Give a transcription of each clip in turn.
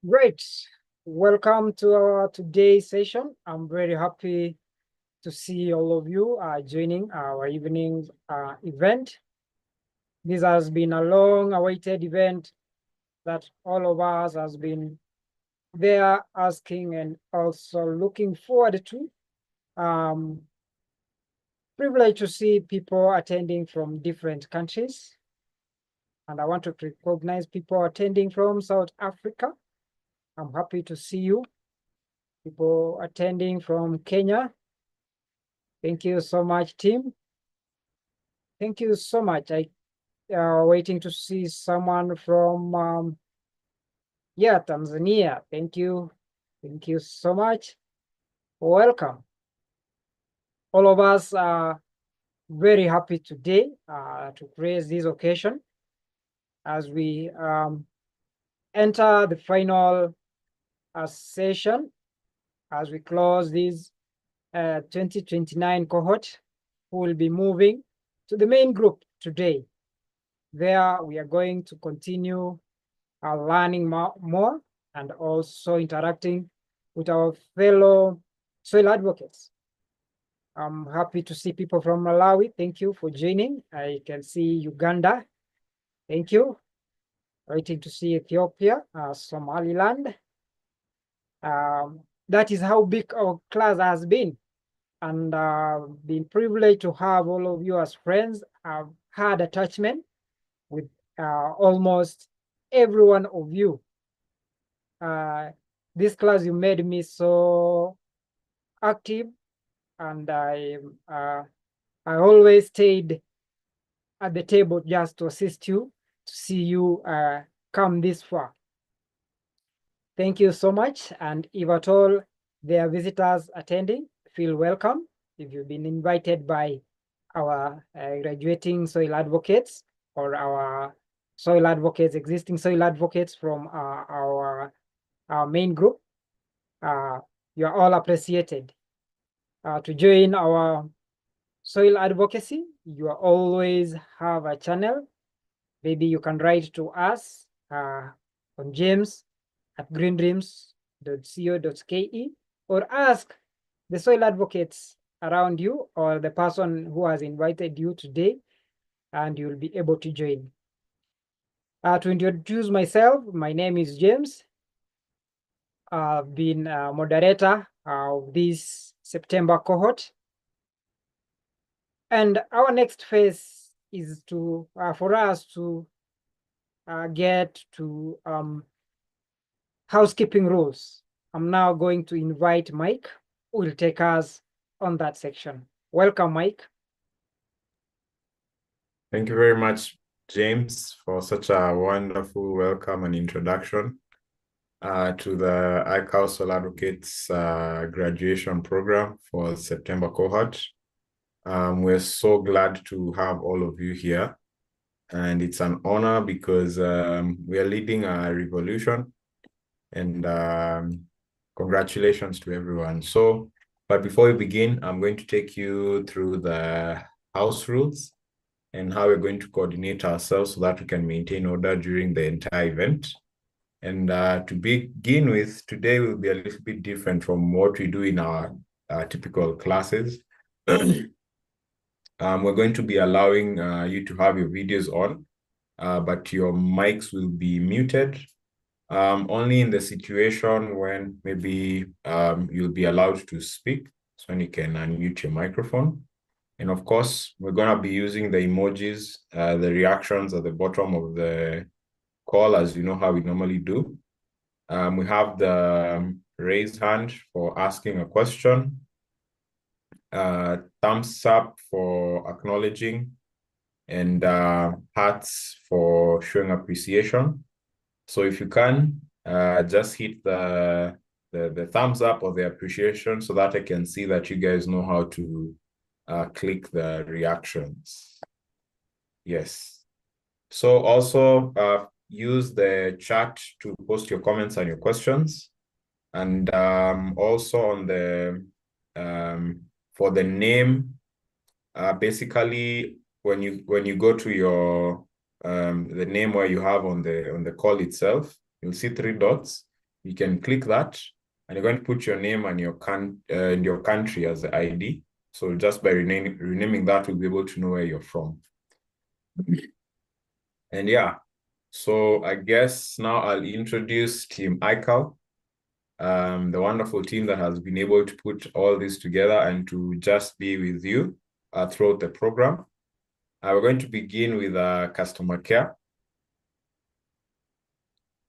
Great. Welcome to our today's session. I'm very happy to see all of you joining our evening event. This has been a long-awaited event that all of us has been there asking and also looking forward to. Privileged to see people attending from different countries. And I want to recognize people attending from South Africa. I'm happy to see you. People attending from Kenya. Thank you so much, team. Thank you so much. I waiting to see someone from Tanzania. Thank you. Thank you so much. Welcome. All of us are very happy today to grace this occasion as we enter the final session as we close this 2029 cohort. We will be moving to the main group today. There we are going to continue learning more and also interacting with our fellow soil advocates. I'm happy to see people from Malawi. Thank you for joining. I can see Uganda. Thank you. Waiting to see Ethiopia, Somaliland. That is how big our class has been. And been privileged to have all of you as friends. I've had attachment with almost every one of you. This class, you made me so active, and I always stayed at the table just to assist you, to see you come this far. Thank you so much. And if at all there are visitors attending, feel welcome. If you've been invited by our graduating soil advocates or our soil advocates, existing soil advocates from our main group, you are all appreciated. To join our soil advocacy, you always have a channel. Maybe you can write to us on james@greendreams.co.ke or ask the soil advocates around you or the person who has invited you today, and you'll be able to join. To introduce myself, my name is James. I've been a moderator of this September cohort. And our next phase is to for us to get to housekeeping rules. I'm now going to invite Mike, who will take us on that section. Welcome, Mike. Thank you very much, James, for such a wonderful welcome and introduction to the iCow Soil Advocates graduation program for September cohort. We're so glad to have all of you here. And it's an honor because we are leading a revolution. And congratulations to everyone. But before we begin, I'm going to take you through the house rules and how we're going to coordinate ourselves so that we can maintain order during the entire event. And to begin with, today will be a little bit different from what we do in our typical classes. We're going to be allowing you to have your videos on, but your mics will be muted. Only in the situation when maybe you'll be allowed to speak, so when you can unmute your microphone. And of course, we're going to be using the emojis, the reactions at the bottom of the call, as you know how we normally do. We have the raised hand for asking a question, thumbs up for acknowledging, and hearts for showing appreciation. So if you can, just hit the thumbs up or the appreciation so that I can see that you guys know how to click the reactions. Yes. So also use the chat to post your comments and your questions. And also on the for the name, basically when you go to your the name where you have on the call itself, you'll see 3 dots. You can click that, and you're going to put your name and your country as the ID. So just by renaming that, we'll be able to know where you're from. And yeah, so I guess now I'll introduce Team iCow, the wonderful team that has been able to put all this together and to just be with you throughout the program. We're going to begin with customer care.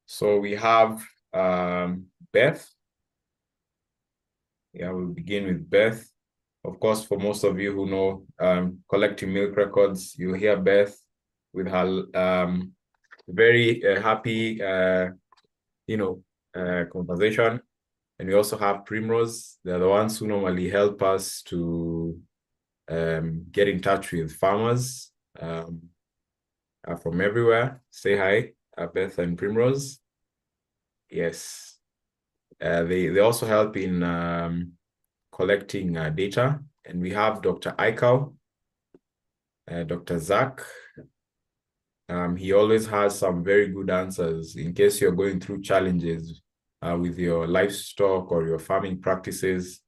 So we have Beth. Yeah, we'll begin with Beth. Of course, for most of you who know collecting milk records, you hear Beth with her very happy, conversation. And we also have Primrose. They're the ones who normally help us to get in touch with farmers from everywhere. Say hi, Beth and Primrose. Yes. They also help in collecting data. And we have Dr. iCow, Dr. Zach. He always has some very good answers in case you're going through challenges with your livestock or your farming practices.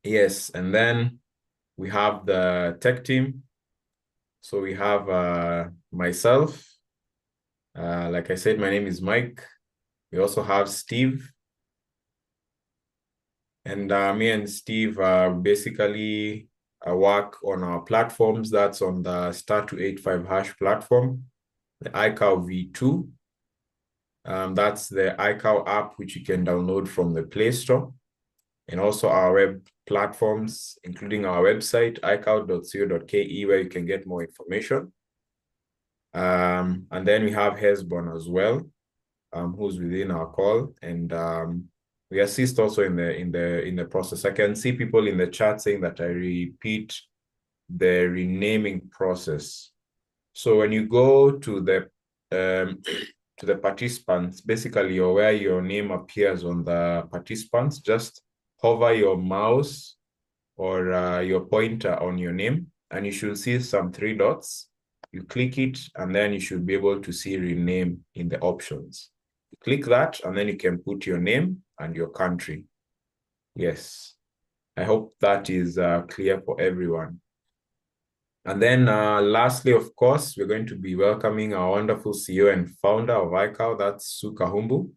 Yes, and then we have the tech team. So we have myself. Like I said, my name is Mike. We also have Steve. And me and Steve basically work on our platforms. That's on the *285# platform, the iCow V2. That's the iCow app, which you can download from the Play Store. And also our web platforms, including our website, iCow.co.ke, where you can get more information. And then we have Hesbon as well, who's within our call. And we assist also in the process. I can see people in the chat saying that I repeat the renaming process. So when you go to the participants, basically, or where your name appears on the participants, just hover your mouse or your pointer on your name, and you should see some 3 dots. You click it, and then you should be able to see rename in the options. You click that, and then you can put your name and your country. Yes, I hope that is clear for everyone. And then lastly, of course, we're going to be welcoming our wonderful CEO and founder of iCow, that's Sue Kahumbu.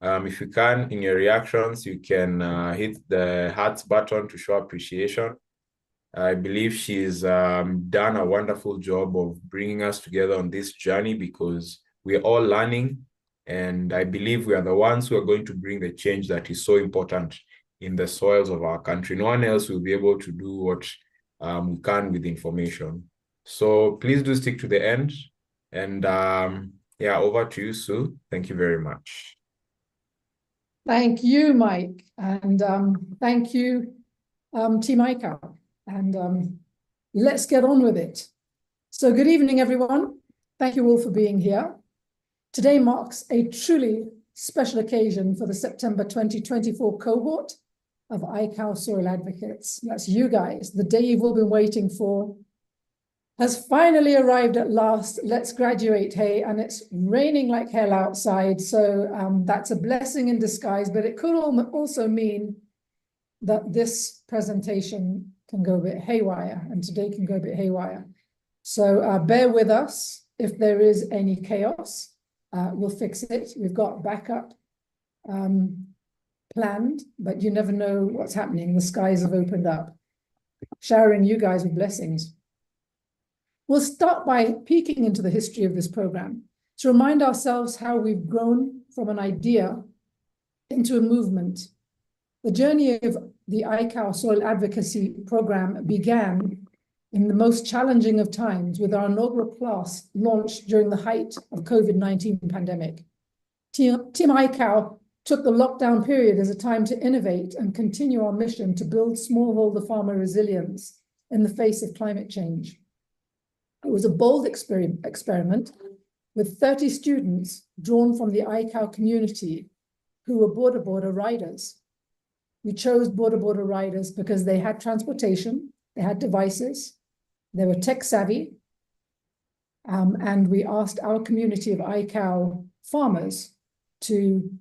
If you can, in your reactions, you can hit the hearts button to show appreciation. I believe she's done a wonderful job of bringing us together on this journey because we're all learning. And I believe we are the ones who are going to bring the change that is so important in the soils of our country. No one else will be able to do what we can with information. So please do stick to the end. And yeah, over to you, Sue. Thank you very much. Thank you, Mike. And thank you, Team iCow. And let's get on with it. So good evening, everyone. Thank you all for being here. Today marks a truly special occasion for the September 2024 cohort of iCow Soil Advocates. That's you guys. The day you've all been waiting for has finally arrived at last. Let's graduate, hey, and it's raining like hell outside. So that's a blessing in disguise, but it could also mean that this presentation can go a bit haywire, and today can go a bit haywire. So bear with us if there is any chaos. We'll fix it. We've got backup planned, but you never know what's happening. The skies have opened up, showering you guys with blessings. We'll start by peeking into the history of this program to remind ourselves how we've grown from an idea into a movement. The journey of the iCow Soil Advocacy program began in the most challenging of times with our inaugural class launched during the height of COVID-19 pandemic. Team iCow took the lockdown period as a time to innovate and continue our mission to build smallholder farmer resilience in the face of climate change. It was a bold experiment with 30 students drawn from the iCow community who were border riders. We chose border riders because they had transportation, they had devices, they were tech savvy, and we asked our community of iCow farmers to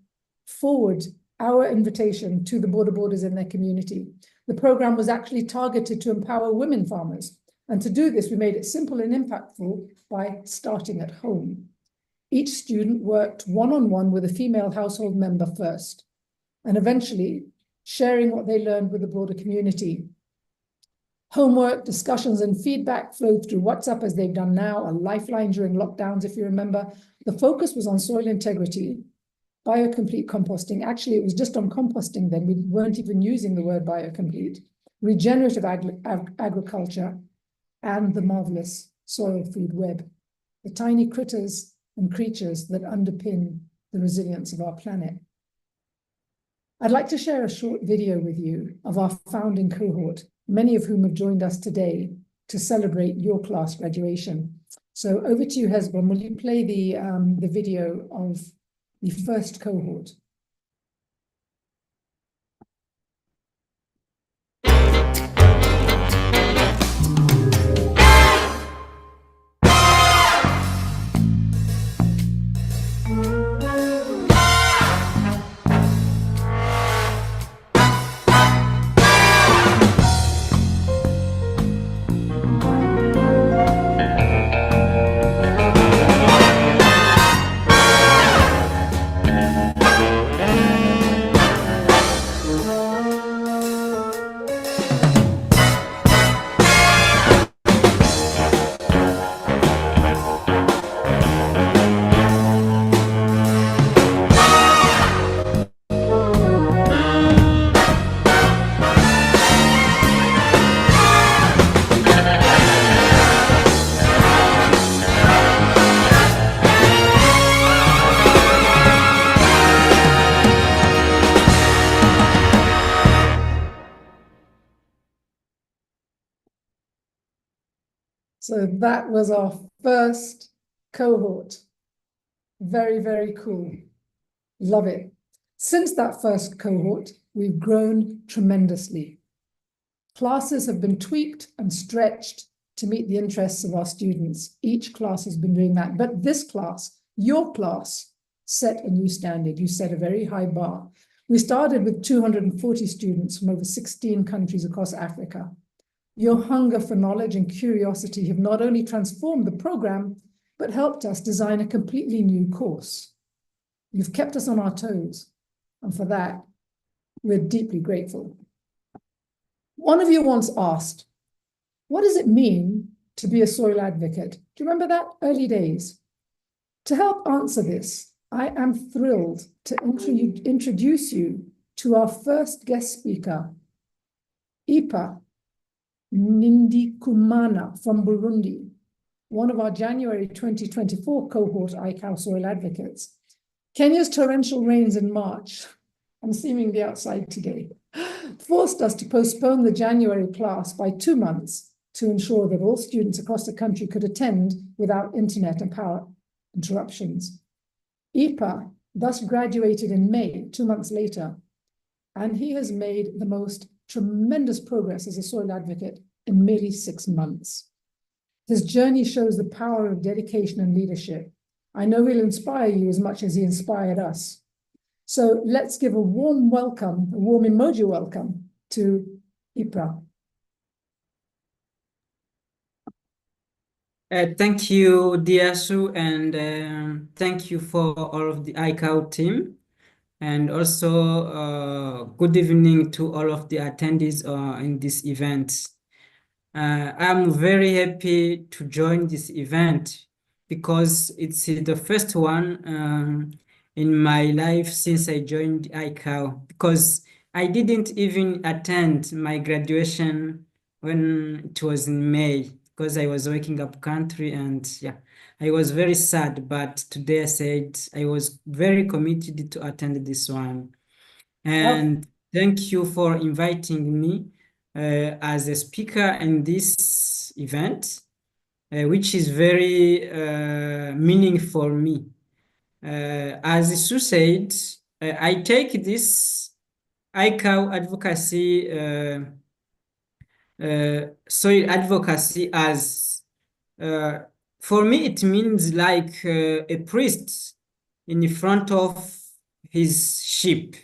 forward our invitation to the border borders in their community. The program was actually targeted to empower women farmers. And to do this, we made it simple and impactful by starting at home. Each student worked one-on-one with a female household member first, and eventually sharing what they learned with the broader community. Homework, discussions, and feedback flowed through WhatsApp as they've done now, a lifeline during lockdowns, if you remember. The focus was on soil integrity, biocomplete composting. Actually, it was just on composting then. We weren't even using the word biocomplete. Regenerative agriculture, and the marvelous soil food web, the tiny critters and creatures that underpin the resilience of our planet. I'd like to share a short video with you of our founding cohort, many of whom have joined us today to celebrate your class graduation. So over to you, Hezbollah. Will you play the video of the first cohort? So that was our first cohort. Very, very cool. Love it. Since that first cohort, we've grown tremendously. Classes have been tweaked and stretched to meet the interests of our students. Each class has been doing that. But this class, your class, set a new standard. You set a very high bar. We started with 240 students from over 16 countries across Africa. Your hunger for knowledge and curiosity have not only transformed the program, but helped us design a completely new course. You've kept us on our toes, and for that, we're deeply grateful. One of you once asked, what does it mean to be a soil advocate? Do you remember that? Early days. To help answer this, I am thrilled to introduce you to our first guest speaker, Ipa Nindikumana from Burundi, one of our January 2024 cohort iCow soil advocates. Kenya's torrential rains in March, I'm seemingly outside today, forced us to postpone the January class by 2 months to ensure that all students across the country could attend without internet and power interruptions. Ipa thus graduated in May, 2 months later, and he has made the most tremendous progress as a soil advocate in merely 6 months. His journey shows the power of dedication and leadership. I know he'll inspire you as much as he inspired us. So let's give a warm welcome, a warm emoji welcome to Ipa. Thank you, Diasu, and thank you for all of the iCow team. And also, good evening to all of the attendees in this event. I'm very happy to join this event because it's the first one in my life since I joined iCow, because I didn't even attend my graduation when it was in May, because I was working up country, and yeah, I was very sad, but today I said I was very committed to attend this one. And thank you for inviting me as a speaker in this event, which is very meaningful for me. As Sue said, I take this iCow advocacy, soil advocacy as, for me, it means like a priest, in front of his sheep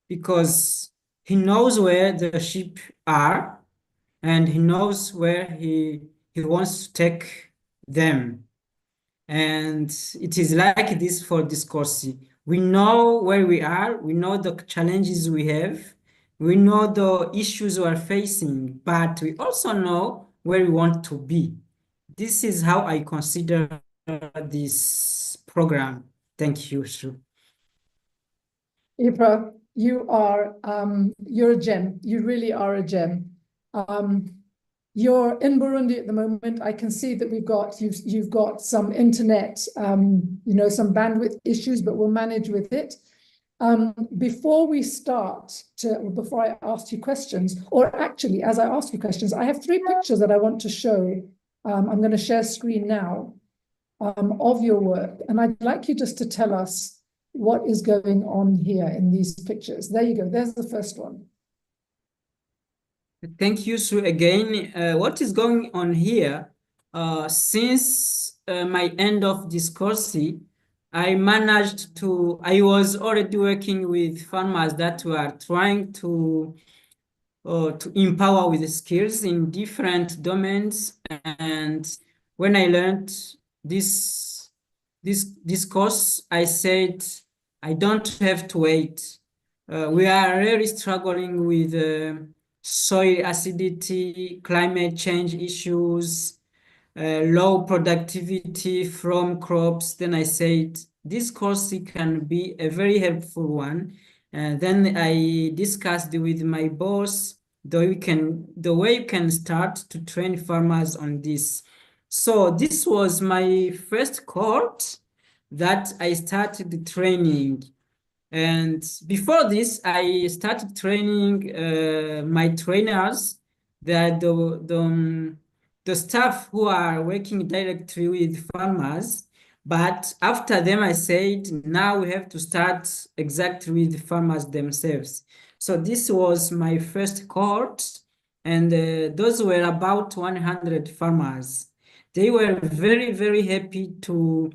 because he knows where the sheep are and he knows where he wants to take them. And it is like this for this course. We know where we are, we know the challenges we have, we know the issues we are facing, but we also know where we want to be. This is how I consider this program. Thank you, Shu. Ibra, you're a gem. You really are a gem. You're in Burundi at the moment. I can see that you've got some internet, some bandwidth issues, but we'll manage with it. Before I ask you questions, or actually, as I ask you questions, I have 3 pictures that I want to show. I'm going to share screen now of your work, and I'd like you just to tell us what is going on here in these pictures. There you go. There's the first one. Thank you, Sue, again. What is going on here? Since my end of this course, I was already working with farmers that were trying to empower with skills in different domains. And when I learned this course, I said, I don't have to wait. We are really struggling with soil acidity, climate change issues, low productivity from crops. Then I said, this course can be a very helpful one. And then I discussed with my boss the way you can start to train farmers on this. So this was my first cohort that I started the training. And before this, I started training my trainers, that the staff who are working directly with farmers. But after them, I said, now we have to start exactly with farmers themselves. So this was my first cohort, and those were about 100 farmers. They were very, very happy to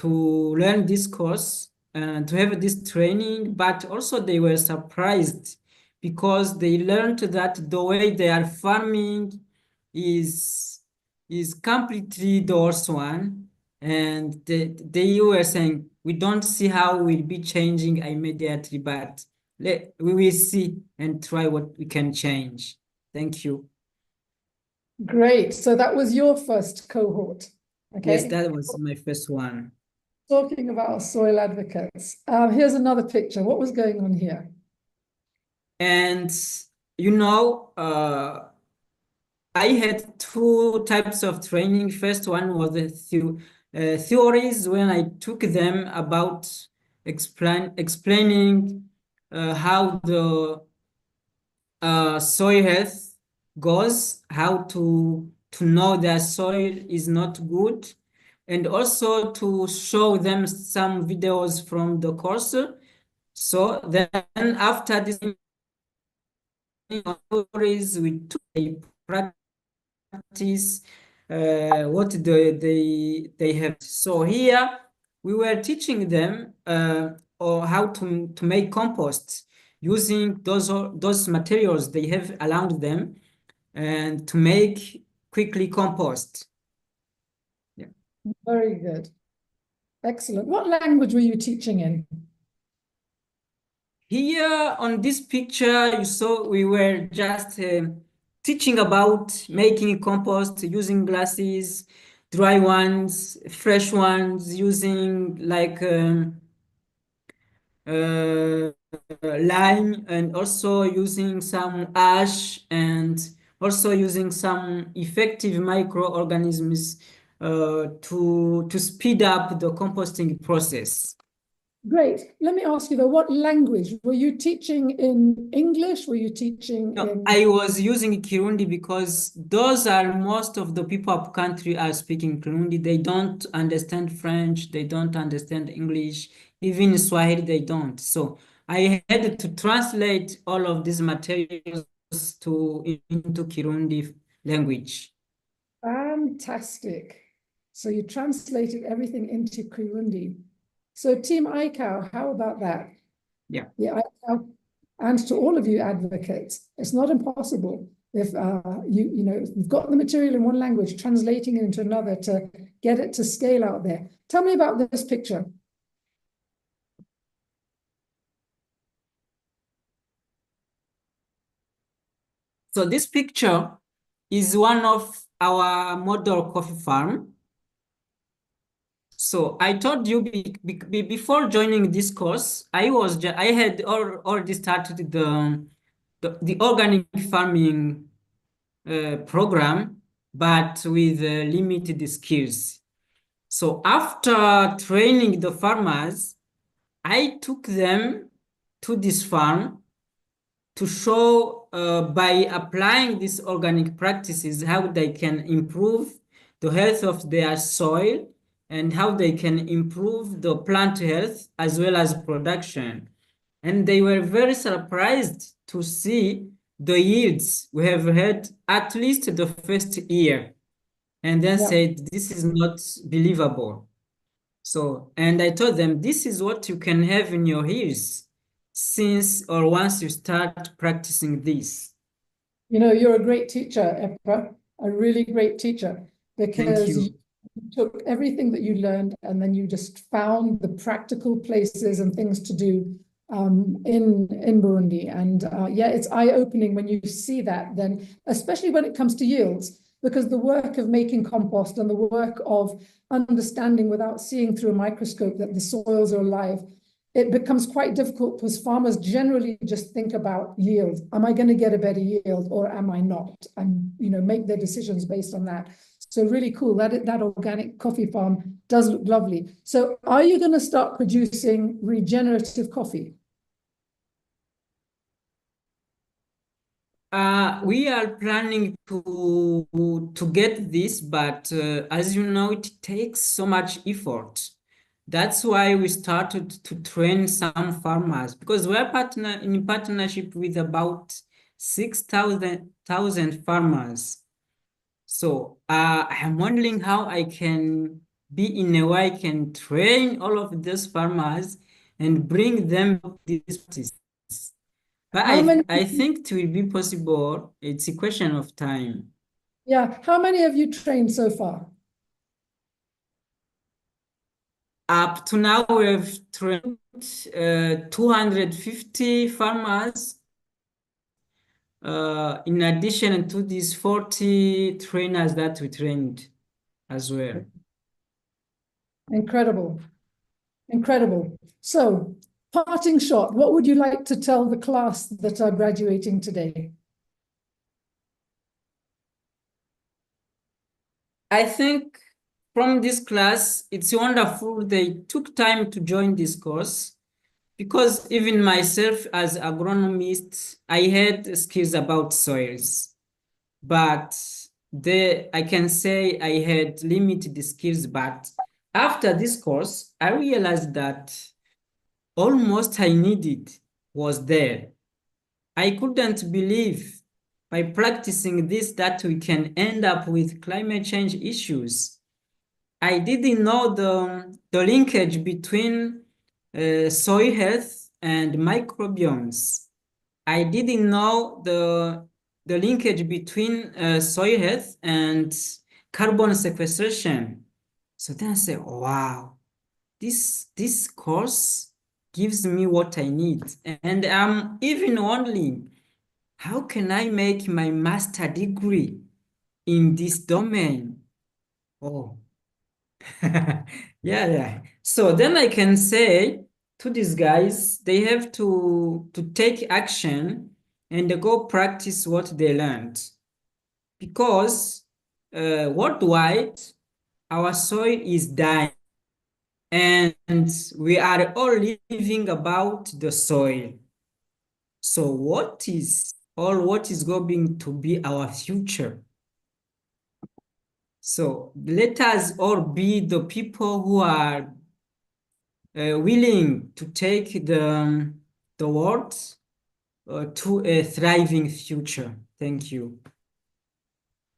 learn this course and to have this training, but also they were surprised because they learned that the way they are farming is completely the worst one. And they were saying, we don't see how we'll be changing immediately, but we will see and try what we can change. Thank you. Great. So that was your first cohort. Okay. Yes, that was my first one. Talking about soil advocates. Here's another picture. What was going on here? And I had 2 types of training. First one was the theories, when I took them about explaining how the soil health goes, how to know that soil is not good, and also to show them some videos from the course. So then after this theories, we took a practice what they have. So here we were teaching them or how to make compost using those materials they have around them, and to make quickly compost. Yeah. Very good. Excellent. What language were you teaching in? Here on this picture, you saw we were just teaching about making compost using glasses, dry ones, fresh ones, using like lime, and also using some ash, and also using some effective microorganisms to speed up the composting process. Great. Let me ask you though, what language? Were you teaching in English? Were you teaching No, in... I was using Kirundi because those are most of the people up country are speaking Kirundi. They don't understand French, they don't understand English, even Swahili they don't. So I had to translate all of these materials into Kirundi language. Fantastic. So you translated everything into Kirundi. So Team iCow, how about that? Yeah. The iCow, and to all of you advocates, it's not impossible if you've got the material in one language, translating it into another to get it to scale out there. Tell me about this picture. So this picture is one of our model coffee farm. So I told you before joining this course, I had already started the organic farming program, but with limited skills. So after training the farmers, I took them to this farm to show by applying these organic practices how they can improve the health of their soil and how they can improve the plant health as well as production. And they were very surprised to see the yields we have had at least the first year, and then said, this is not believable. So, and I told them, this is what you can have in your hills once you start practicing this. You know, you're a great teacher, Epa, a really great teacher, because you took everything that you learned and then you just found the practical places and things to do in Burundi. And yeah, it's eye-opening when you see that, then, especially when it comes to yields, because the work of making compost and the work of understanding without seeing through a microscope that the soils are alive, it becomes quite difficult because farmers generally just think about yield. Am I going to get a better yield or am I not? And, you know, make their decisions based on that. So really cool. That organic coffee farm does look lovely. So are you going to start producing regenerative coffee? We are planning to get this, but as you know, it takes so much effort. That's why we started to train some farmers, because we're in partnership with about 6,000 farmers. So I'm wondering how I can be in a way I can train all of those farmers and bring them this practice. But I think it will be possible. It's a question of time. Yeah. How many have you trained so far? Up to now, we've trained 250 farmers. In addition to these 40 trainers that we trained as well. Incredible. Incredible. So, parting shot, what would you like to tell the class that are graduating today? I think from this class, it's wonderful they took time to join this course, because even myself as agronomist, I had skills about soils, but I can say I had limited skills. But after this course, I realized that almost I needed was there. I couldn't believe by practicing this that we can end up with climate change issues. I didn't know the linkage between soil health and microbiomes. I didn't know the linkage between soil health and carbon sequestration. So then I said, wow, this course gives me what I need. And I'm even wondering, how can I make my master degree in this domain? Oh, yeah. So then I can say to these guys, they have to take action and go practice what they learned. Because worldwide, our soil is dying. And we are all living about the soil. So what is going to be our future? So let us all be the people who are willing to take the world to a thriving future. Thank you.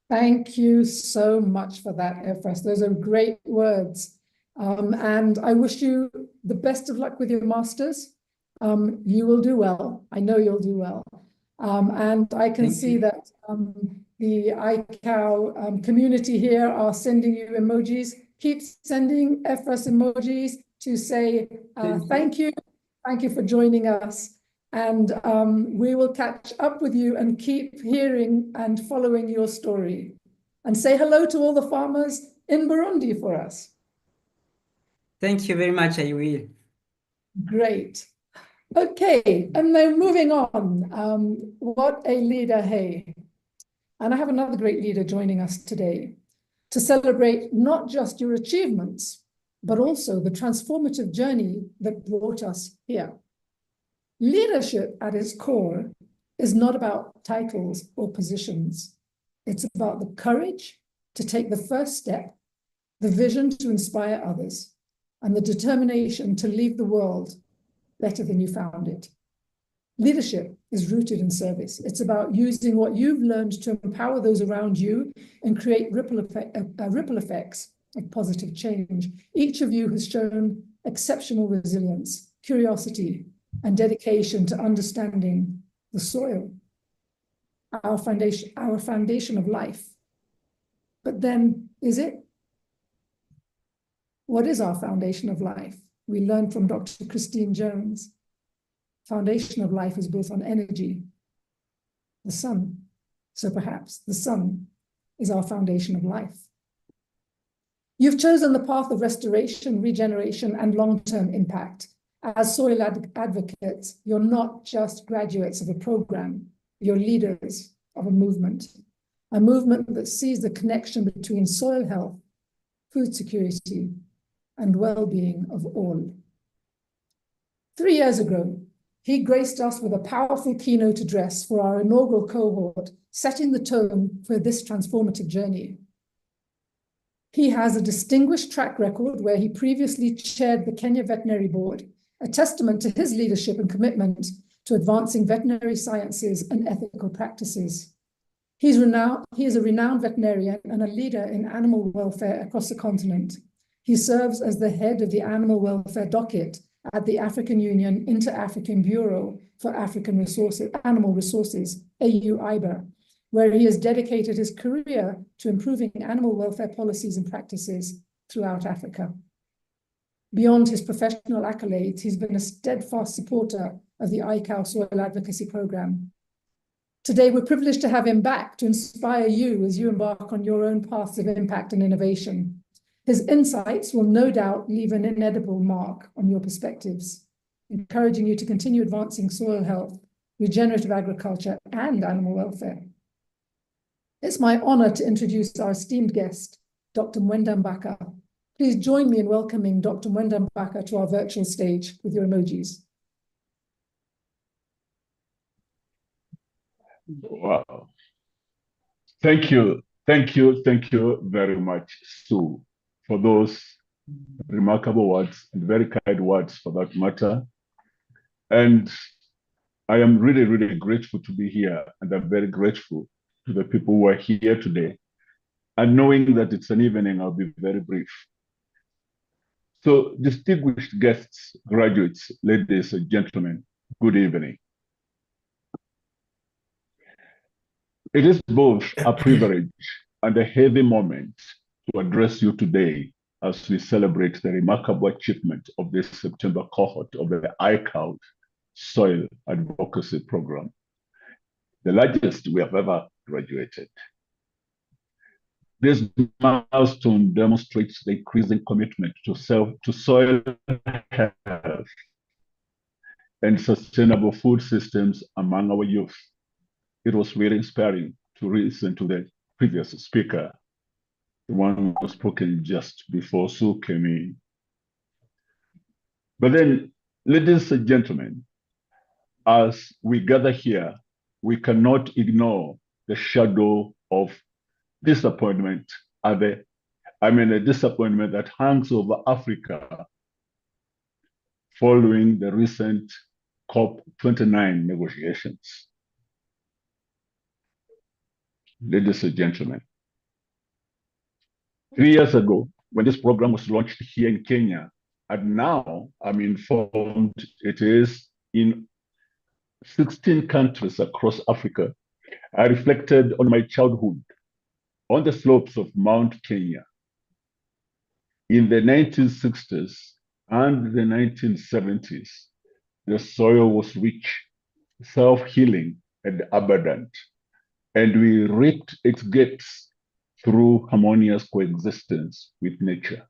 Thank you so much for that, Efras. Those are great words. And I wish you the best of luck with your masters. You will do well. I know you'll do well. And I can see that the iCow community here are sending you emojis. Keep sending FS emojis to say thank you. Thank you for joining us. And we will catch up with you and keep hearing and following your story. And say hello to all the farmers in Burundi for us. Thank you very much, I will. Great. Okay, and then moving on. What a leader, hey. And I have another great leader joining us today to celebrate not just your achievements, but also the transformative journey that brought us here. Leadership at its core is not about titles or positions. It's about the courage to take the first step, the vision to inspire others, and the determination to leave the world better than you found it. Leadership is rooted in service. It's about using what you've learned to empower those around you and create ripple effects of positive change. Each of you has shown exceptional resilience, curiosity, and dedication to understanding the soil, our foundation of life. But then, is it? What is our foundation of life? We learned from Dr. Christine Jones. Foundation of life is built on energy, the sun. So perhaps the sun is our foundation of life. You've chosen the path of restoration, regeneration, and long-term impact. As soil advocates, you're not just graduates of a program, you're leaders of a movement that sees the connection between soil health, food security, and well-being of all. 3 years ago, he graced us with a powerful keynote address for our inaugural cohort, setting the tone for this transformative journey. He has a distinguished track record where he previously chaired the Kenya Veterinary Board, a testament to his leadership and commitment to advancing veterinary sciences and ethical practices. He is a renowned veterinarian and a leader in animal welfare across the continent. He serves as the head of the Animal Welfare Docket at the African Union Inter-African Bureau for Animal Resources, AU-IBA, where he has dedicated his career to improving animal welfare policies and practices throughout Africa. Beyond his professional accolades, he's been a steadfast supporter of the iCow Soil Advocacy Program. Today, we're privileged to have him back to inspire you as you embark on your own paths of impact and innovation. His insights will no doubt leave an indelible mark on your perspectives, encouraging you to continue advancing soil health, regenerative agriculture, and animal welfare. It's my honor to introduce our esteemed guest, Dr. Mwenda Mbaka. Please join me in welcoming Dr. Mwenda Mbaka to our virtual stage with your emojis. Wow. Thank you very much, Sue, for those remarkable words and very kind words for that matter. And I am really, really grateful to be here, and I'm very grateful to the people who are here today. And knowing that it's an evening, I'll be very brief. So, distinguished guests, graduates, ladies and gentlemen, good evening. It is both a privilege and a heavy moment to address you today as we celebrate the remarkable achievement of this September cohort of the iCow Soil Advocacy Program, the largest we have ever graduated. This milestone demonstrates the increasing commitment to soil health and sustainable food systems among our youth. It was really inspiring to listen to the previous speaker, the one who was spoken just before Sue came in. But then, ladies and gentlemen, as we gather here, we cannot ignore the shadow of disappointment, a disappointment that hangs over Africa following the recent COP29 negotiations. Ladies and gentlemen, 3 years ago, when this program was launched here in Kenya. And now I'm informed it is in 16 countries across Africa. I reflected on my childhood on the slopes of Mount Kenya in the 1960s and the 1970s. The soil was rich, self-healing, and abundant, and we reaped its gifts through harmonious coexistence with nature.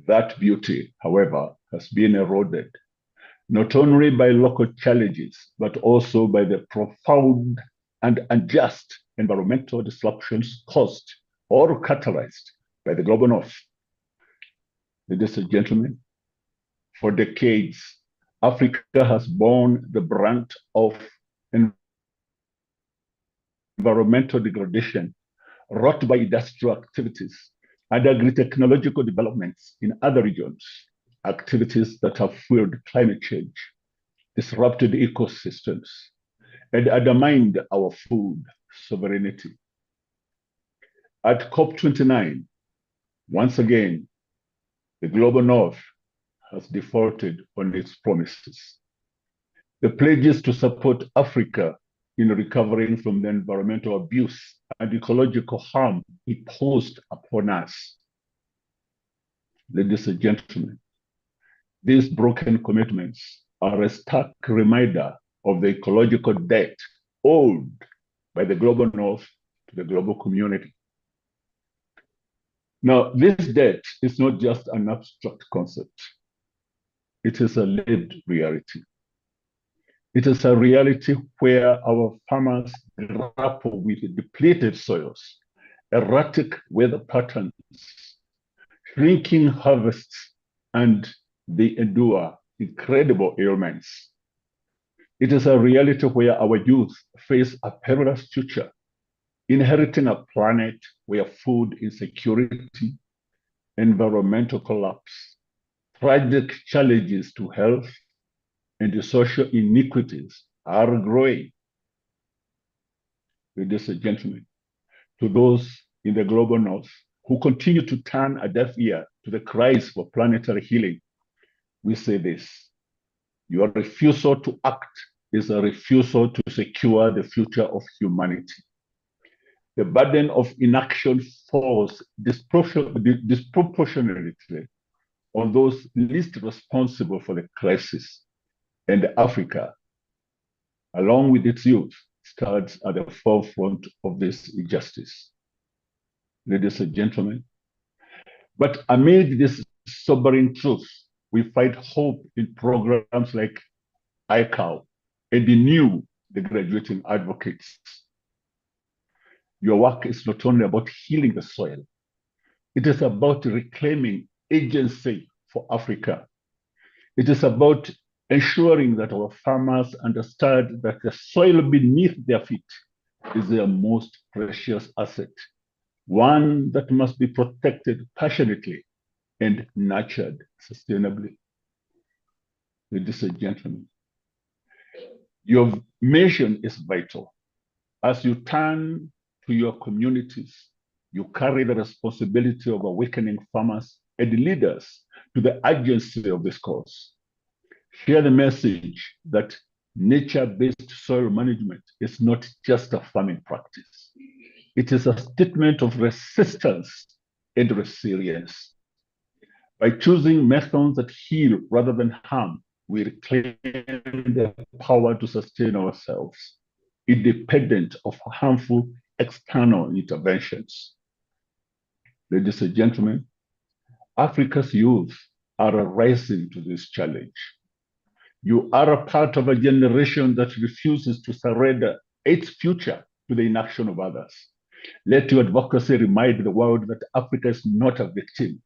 That beauty, however, has been eroded, not only by local challenges, but also by the profound and unjust environmental disruptions caused or catalyzed by the global north. Ladies and gentlemen, for decades, Africa has borne the brunt of environmental degradation wrought by industrial activities and agri-technological developments in other regions, activities that have fueled climate change, disrupted ecosystems, and undermined our food sovereignty. At COP29, once again, the global north has defaulted on its promises. The pledges to support Africa in recovering from the environmental abuse and ecological harm imposed upon us. Ladies and gentlemen, these broken commitments are a stark reminder of the ecological debt owed by the global north to the global community. Now, this debt is not just an abstract concept. It is a lived reality. It is a reality where our farmers grapple with depleted soils, erratic weather patterns, shrinking harvests, and they endure incredible ailments. It is a reality where our youth face a perilous future, inheriting a planet where food insecurity, environmental collapse, tragic challenges to health, and the social inequities are growing. Ladies and gentlemen, to those in the global north who continue to turn a deaf ear to the cries for planetary healing, we say this: your refusal to act is a refusal to secure the future of humanity. The burden of inaction falls disproportionately on those least responsible for the crisis, and Africa, along with its youth, stands at the forefront of this injustice. Ladies and gentlemen, but amid this sobering truth, we find hope in programs like iCow and the graduating advocates. Your work is not only about healing the soil, it is about reclaiming agency for Africa. It is about ensuring that our farmers understand that the soil beneath their feet is their most precious asset, one that must be protected passionately and nurtured sustainably. Ladies and gentlemen, your mission is vital. As you turn to your communities, you carry the responsibility of awakening farmers and leaders to the urgency of this cause. Share the message that nature-based soil management is not just a farming practice. It is a statement of resistance and resilience. By choosing methods that heal rather than harm, we reclaim the power to sustain ourselves, independent of harmful external interventions. Ladies and gentlemen, Africa's youth are rising to this challenge. You are a part of a generation that refuses to surrender its future to the inaction of others. Let your advocacy remind the world that Africa is not a victim.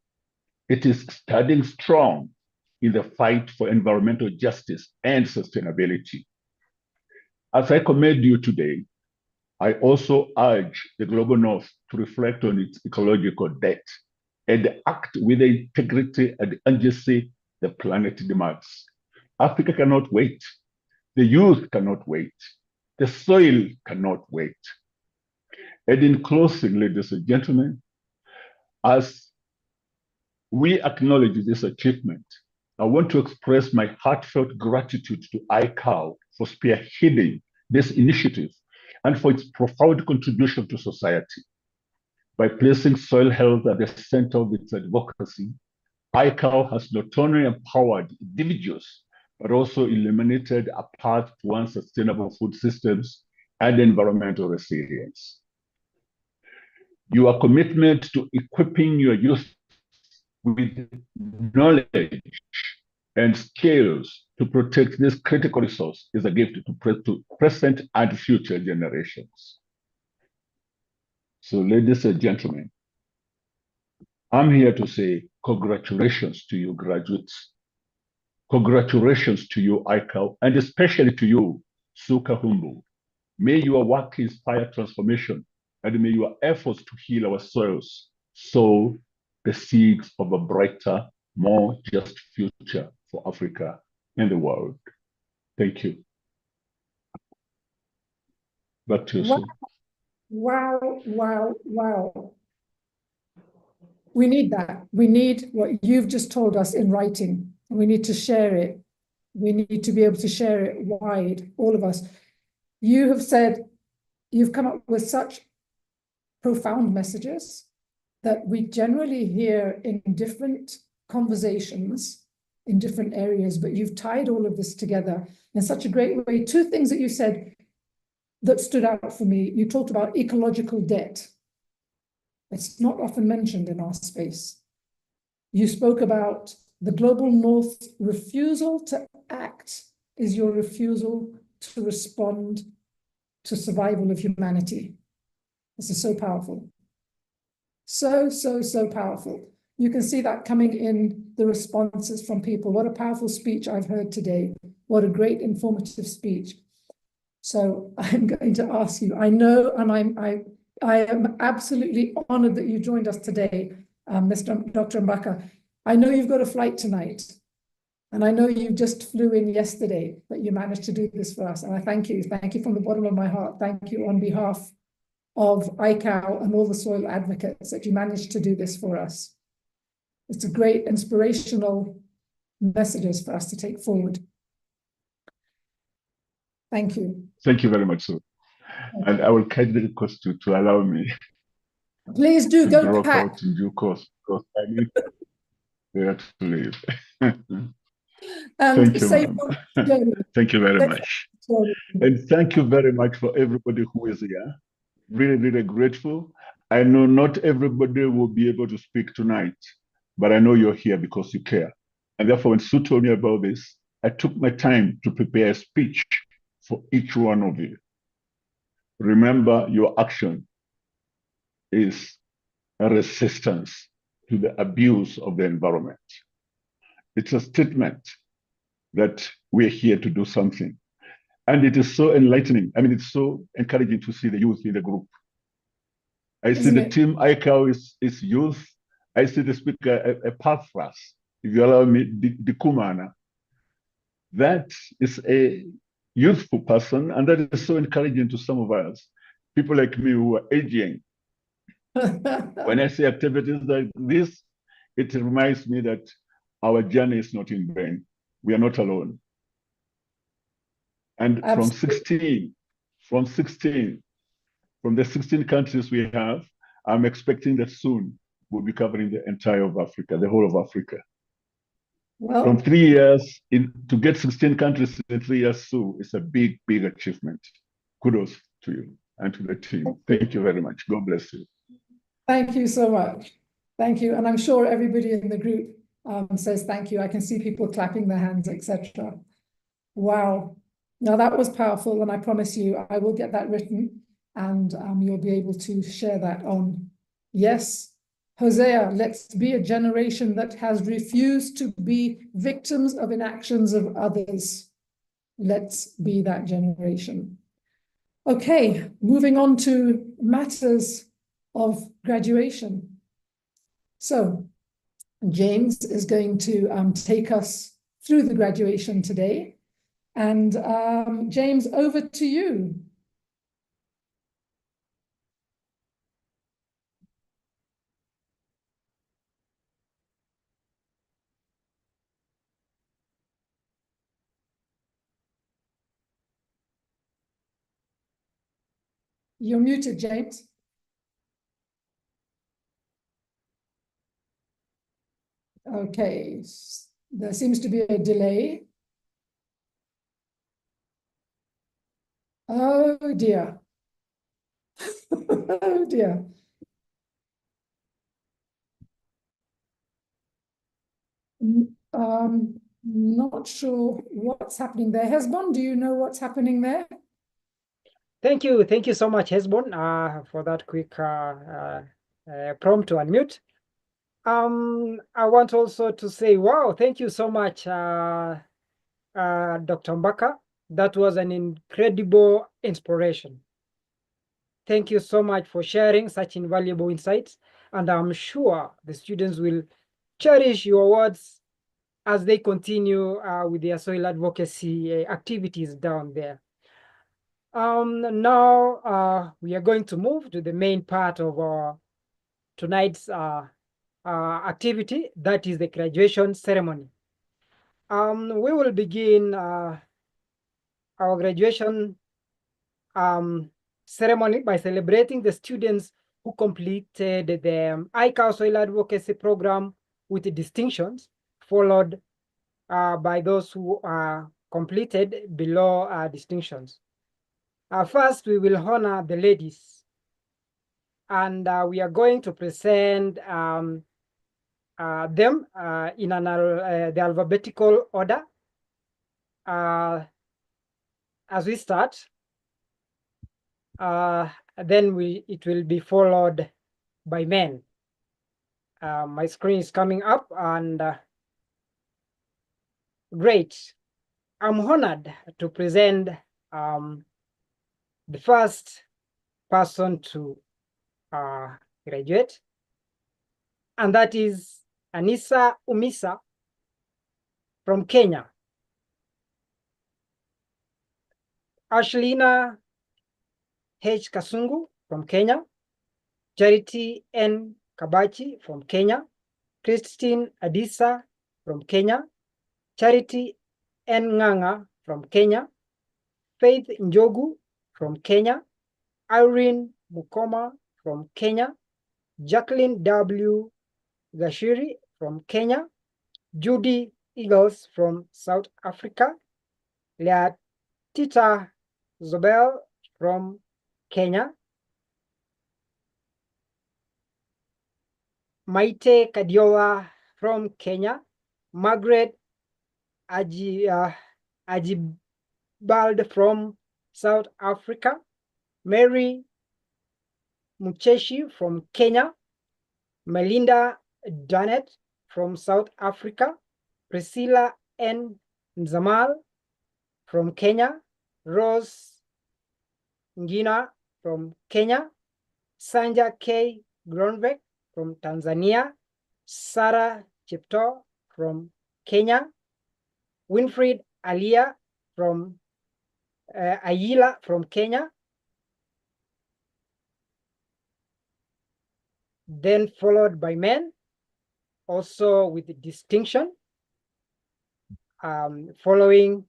It is standing strong in the fight for environmental justice and sustainability. As I commend you today, I also urge the global north to reflect on its ecological debt and act with the integrity and urgency the planet demands. Africa cannot wait. The youth cannot wait. The soil cannot wait. And in closing, ladies and gentlemen, as We acknowledge this achievement. I want to express my heartfelt gratitude to iCow for spearheading this initiative and for its profound contribution to society. By placing soil health at the center of its advocacy, iCow has not only empowered individuals, but also illuminated a path towards sustainable food systems and environmental resilience. Your commitment to equipping your youth with knowledge and skills to protect this critical resource is a gift to present and future generations. So, ladies and gentlemen, I'm here to say congratulations to you graduates. Congratulations to you, iCow, and especially to you, Sukahumbu. May your work inspire transformation, and may your efforts to heal our soils sow the seeds of a brighter, more just future for Africa and the world. Thank you. Back to you, Wow, Sue. wow, wow, wow. We need that. We need what you've just told us in writing. We need to share it. We need to be able to share it wide, all of us. You have said, you've come up with such profound messages that we generally hear in different conversations in different areas, but you've tied all of this together in such a great way. Two things that you said that stood out for me. You talked about ecological debt. It's not often mentioned in our space. You spoke about the global North's refusal to act is your refusal to respond to survival of humanity. This is so powerful. So, so, so powerful. You can see that coming in the responses from people. What a powerful speech I've heard today. What a great informative speech. So I'm going to ask you, I know, and I am absolutely honored that you joined us today, Dr. Mbaka. I know you've got a flight tonight, and I know you just flew in yesterday, but you managed to do this for us. And I thank you. Thank you from the bottom of my heart. Thank you on behalf of iCow and all the soil advocates that you managed to do this for us. It's a great inspirational messages for us to take forward. Thank you. Thank you very much, Sue. And I will kindly request you to allow me Please do to go drop pack. out in due course because I need to leave. And Thank you, safe ma'am. Thank you very Safe much. journey. And thank you very much for everybody who is here. Really, really grateful. I know not everybody will be able to speak tonight, but I know you're here because you care. And therefore, when Sue told me about this, I took my time to prepare a speech for each one of you. Remember, your action is a resistance to the abuse of the environment. It's a statement that we're here to do something. And it is so enlightening. I mean, it's so encouraging to see the youth in the group. I see the team iCow is youth. I see the speaker, a path for us, if you allow me, the Kumana. That is a youthful person, and that is so encouraging to some of us, people like me who are aging. When I see activities like this, it reminds me that our journey is not in vain. We are not alone. And Absolutely. from the 16 countries we have, I'm expecting that soon we'll be covering the entire of Africa, the whole of Africa. Well, From 3 years to get 16 countries in 3 years, Sue, it's a big, big achievement. Kudos to you and to the team. Thank you very much. God bless you. Thank you so much. Thank you. And I'm sure everybody in the group says thank you. I can see people clapping their hands, etc. Wow. Now that was powerful. And I promise you, I will get that written and you'll be able to share that on. Yes, Hosea, let's be a generation that has refused to be victims of inactions of others. Let's be that generation. Okay, moving on to matters of graduation. So James is going to take us through the graduation today. And James, over to you. You're muted, James. Okay, there seems to be a delay. Oh dear. Oh dear. Not sure what's happening there. Hesbon, do you know what's happening there? Thank you so much, Hesbon, for that quick prompt to unmute. I want also to say, wow, thank you so much, Dr. Mbaka. That was an incredible inspiration. Thank you so much for sharing such invaluable insights, and I'm sure the students will cherish your words as they continue with their soil advocacy activities down there. Now we are going to move to the main part of tonight's activity, that is the graduation ceremony. We will begin our graduation ceremony by celebrating the students who completed the iCow Soil Advocacy program with distinctions, followed by those who are completed below distinctions. First, we will honor the ladies, and we are going to present them in the alphabetical order. As we start, then it will be followed by men. My screen is coming up, and great. I'm honored to present the first person to graduate, and that is Anissa Umisa from Kenya. Ashlina H. Kasungu from Kenya. Charity N. Kabachi from Kenya. Christine Adisa from Kenya. Charity N. Nganga from Kenya. Faith Njogu from Kenya. Irene Mukoma from Kenya. Jacqueline W. Gashiri from Kenya. Judy Eagles from South Africa. Leatita Zobel from Kenya. Maite Kadiola from Kenya. Margaret Ajibald from South Africa. Mary Mucheshi from Kenya. Melinda Dunnett from South Africa. Priscilla N. Nzamal from Kenya. Rose Ngina from Kenya. Sanja K. Gronbeck from Tanzania. Sarah Chepto from Kenya. Winfried Alia from Ayila from Kenya. Then followed by men, also with distinction, following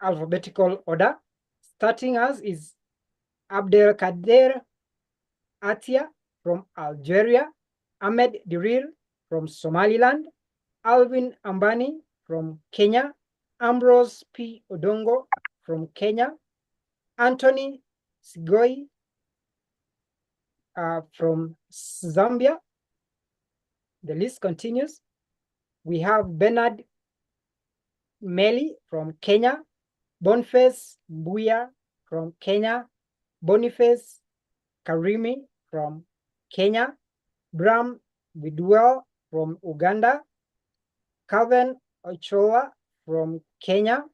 alphabetical order. Starting us is Abdelkader Atia from Algeria, Ahmed Dirir from Somaliland, Alvin Ambani from Kenya, Ambrose P. Odongo from Kenya, Anthony Sigoi from Zambia. The list continues. We have Bernard Meli from Kenya, Boniface Mbuya from Kenya, Boniface Karimi from Kenya, Bram Bidwell from Uganda, Calvin Ochoa from Kenya,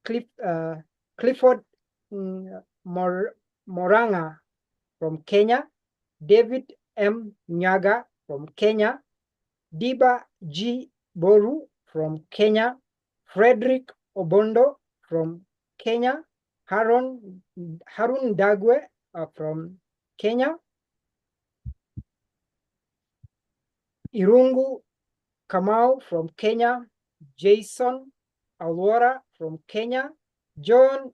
Clifford Moranga from Kenya, David M. Nyaga from Kenya, Diba G. Boru from Kenya, Frederick Obondo from Kenya, Harun Dagwe from Kenya, Irungu Kamau from Kenya, Jason Alwara from Kenya, John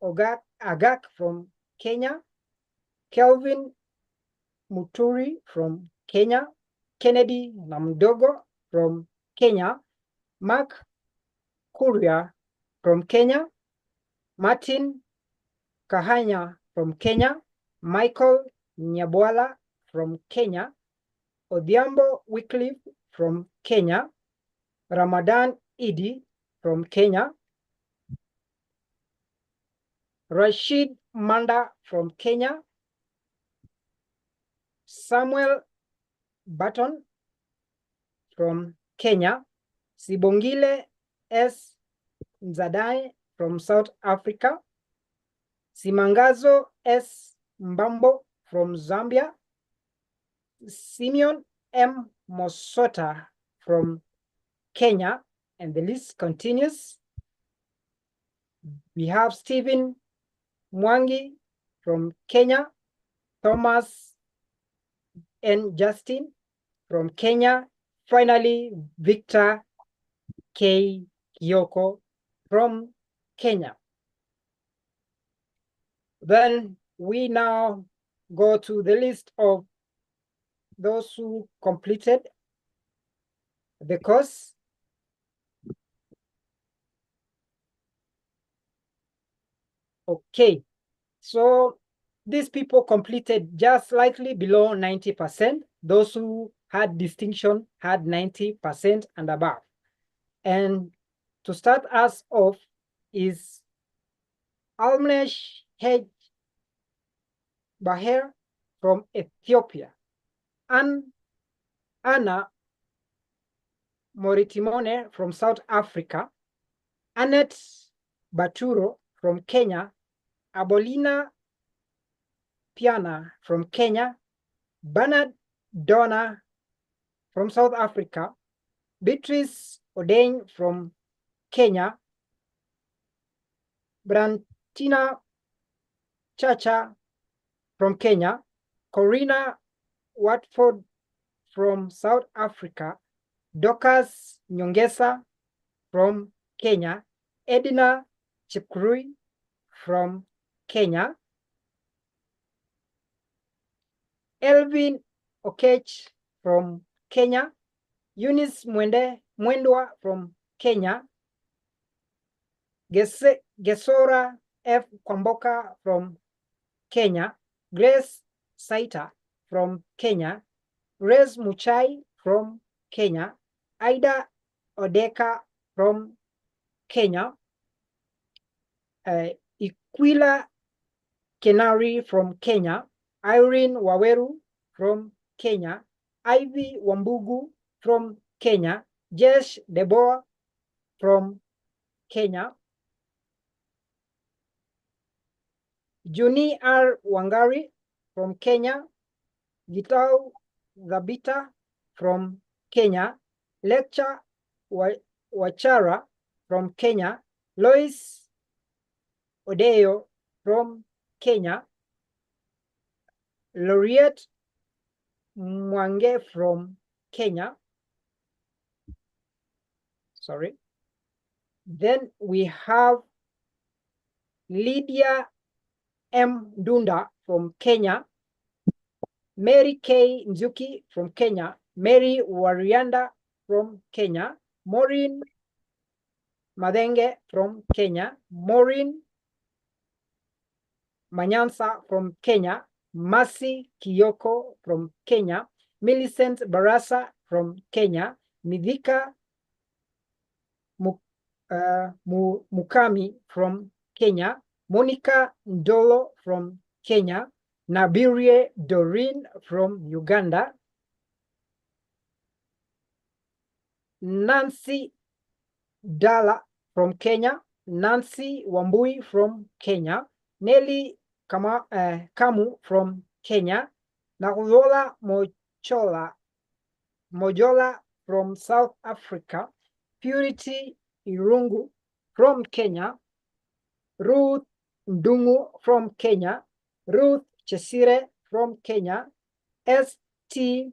Agak from Kenya. Kelvin Muturi from Kenya. Kennedy Namdogo from Kenya. Mark Kuria from Kenya. Martin Kahanya from Kenya. Michael Nyabwala from Kenya. Odhiambo Wycliffe from Kenya. Ramadan Idi from Kenya. Rashid Manda from Kenya. Samuel Button from Kenya. Sibongile S. Nzadai from South Africa. Simangazo S. Mbambo from Zambia. Simeon M. Mosota from Kenya, and the list continues. We have Stephen Mwangi from Kenya, Thomas N. Justin from Kenya, finally Victor K. Kyoko from Kenya. Then we now go to the list of those who completed the course. Okay, so these people completed just slightly below 90%. Those who had distinction had 90% and above. And to start us off is Almnesh H. Baher from Ethiopia, and Anna Moritimone from South Africa, Annette Baturo from Kenya, Abolina Piana from Kenya, Bernard Donna from South Africa, Beatrice Odeng from Kenya, Brantina Chacha from Kenya, Corina Watford from South Africa, Dorcas Nyongesa from Kenya, Edna Chepkurui from Kenya, Elvin Okech from Kenya, Eunice Mwendwa from Kenya, Gesora F. Kwamboka from Kenya, Grace Saita from Kenya, Grace Muchai from Kenya, Ida Odeka from Kenya, Ikwila Kenari from Kenya, Irene Waweru from Kenya, Ivy Wambugu from Kenya, Jesh Deborah from Kenya, Juni R. Wangari from Kenya, Gitau Zabita from Kenya, Lecture Wachara from Kenya, Lois Odeyo from Kenya, Laureate Mwange from Kenya. Sorry. Then we have Lydia M. Dunda from Kenya, Mary K. Nzuki from Kenya, Mary Warianda from Kenya, Maureen Madenge from Kenya, Maureen Manyansa from Kenya, Mercy Kiyoko from Kenya, Millicent Barasa from Kenya, Midhika Mukami from Kenya, Monica Ndolo from Kenya, Nabirie Doreen from Uganda, Nancy Dala from Kenya, Nancy Wambui from Kenya, Nelly Kamu from Kenya, Nakuzola Mojola from South Africa, Purity Irungu from Kenya, Ruth Ndungu from Kenya, Ruth Chesire from Kenya, S.T.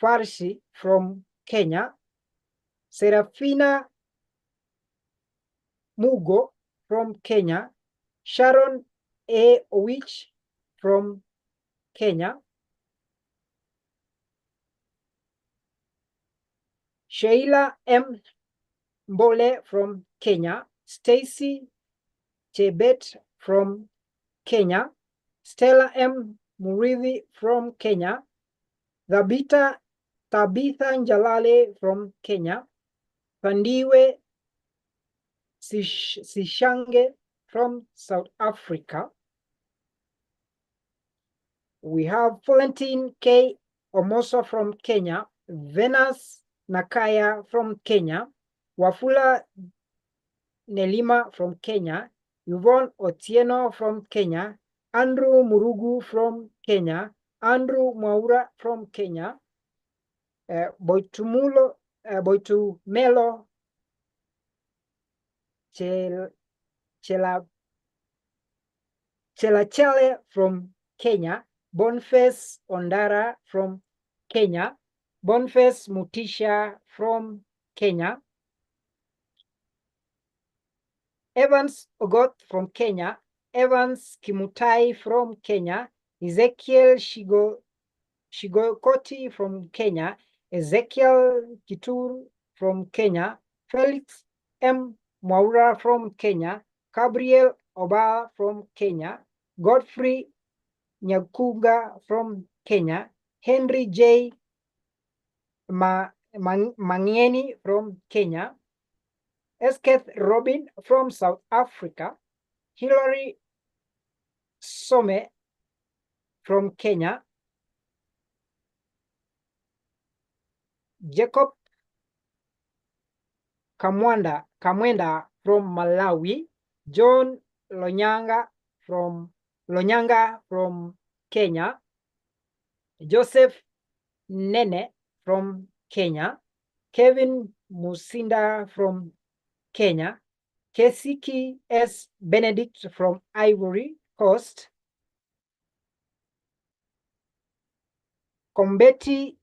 Farsi from Kenya, Serafina Mugo from Kenya, Sharon A. Owich from Kenya, Sheila M. Mbole from Kenya, Stacy Chebet from Kenya, Stella M. Murithi from Kenya, Tabitha Njalale from Kenya, Pandiwe Sishange from South Africa. We have Florentine K. Omoso from Kenya, Venus Nakaya from Kenya, Wafula Nelima from Kenya, Yvonne Otieno from Kenya, Andrew Murugu from Kenya, Andrew Mwaura from Kenya, Boitumelo Chelachele from Kenya, Boniface Ondara from Kenya, Boniface Mutisha from Kenya, Evans Ogot from Kenya, Evans Kimutai from Kenya, Ezekiel Shigokoti from Kenya, Ezekiel Kitur from Kenya, Felix M. Mwaura from Kenya, Gabriel Oba from Kenya, Godfrey Nyakuga from Kenya, Henry J. Mangieni from Kenya, Esketh Robin from South Africa, Hilary Some from Kenya, Jacob Kamwenda from Malawi, John Lonyanga from Kenya, Joseph Nene from Kenya, Kevin Musinda from Kenya, Kesiki S. Benedict from Ivory Coast, Kombeti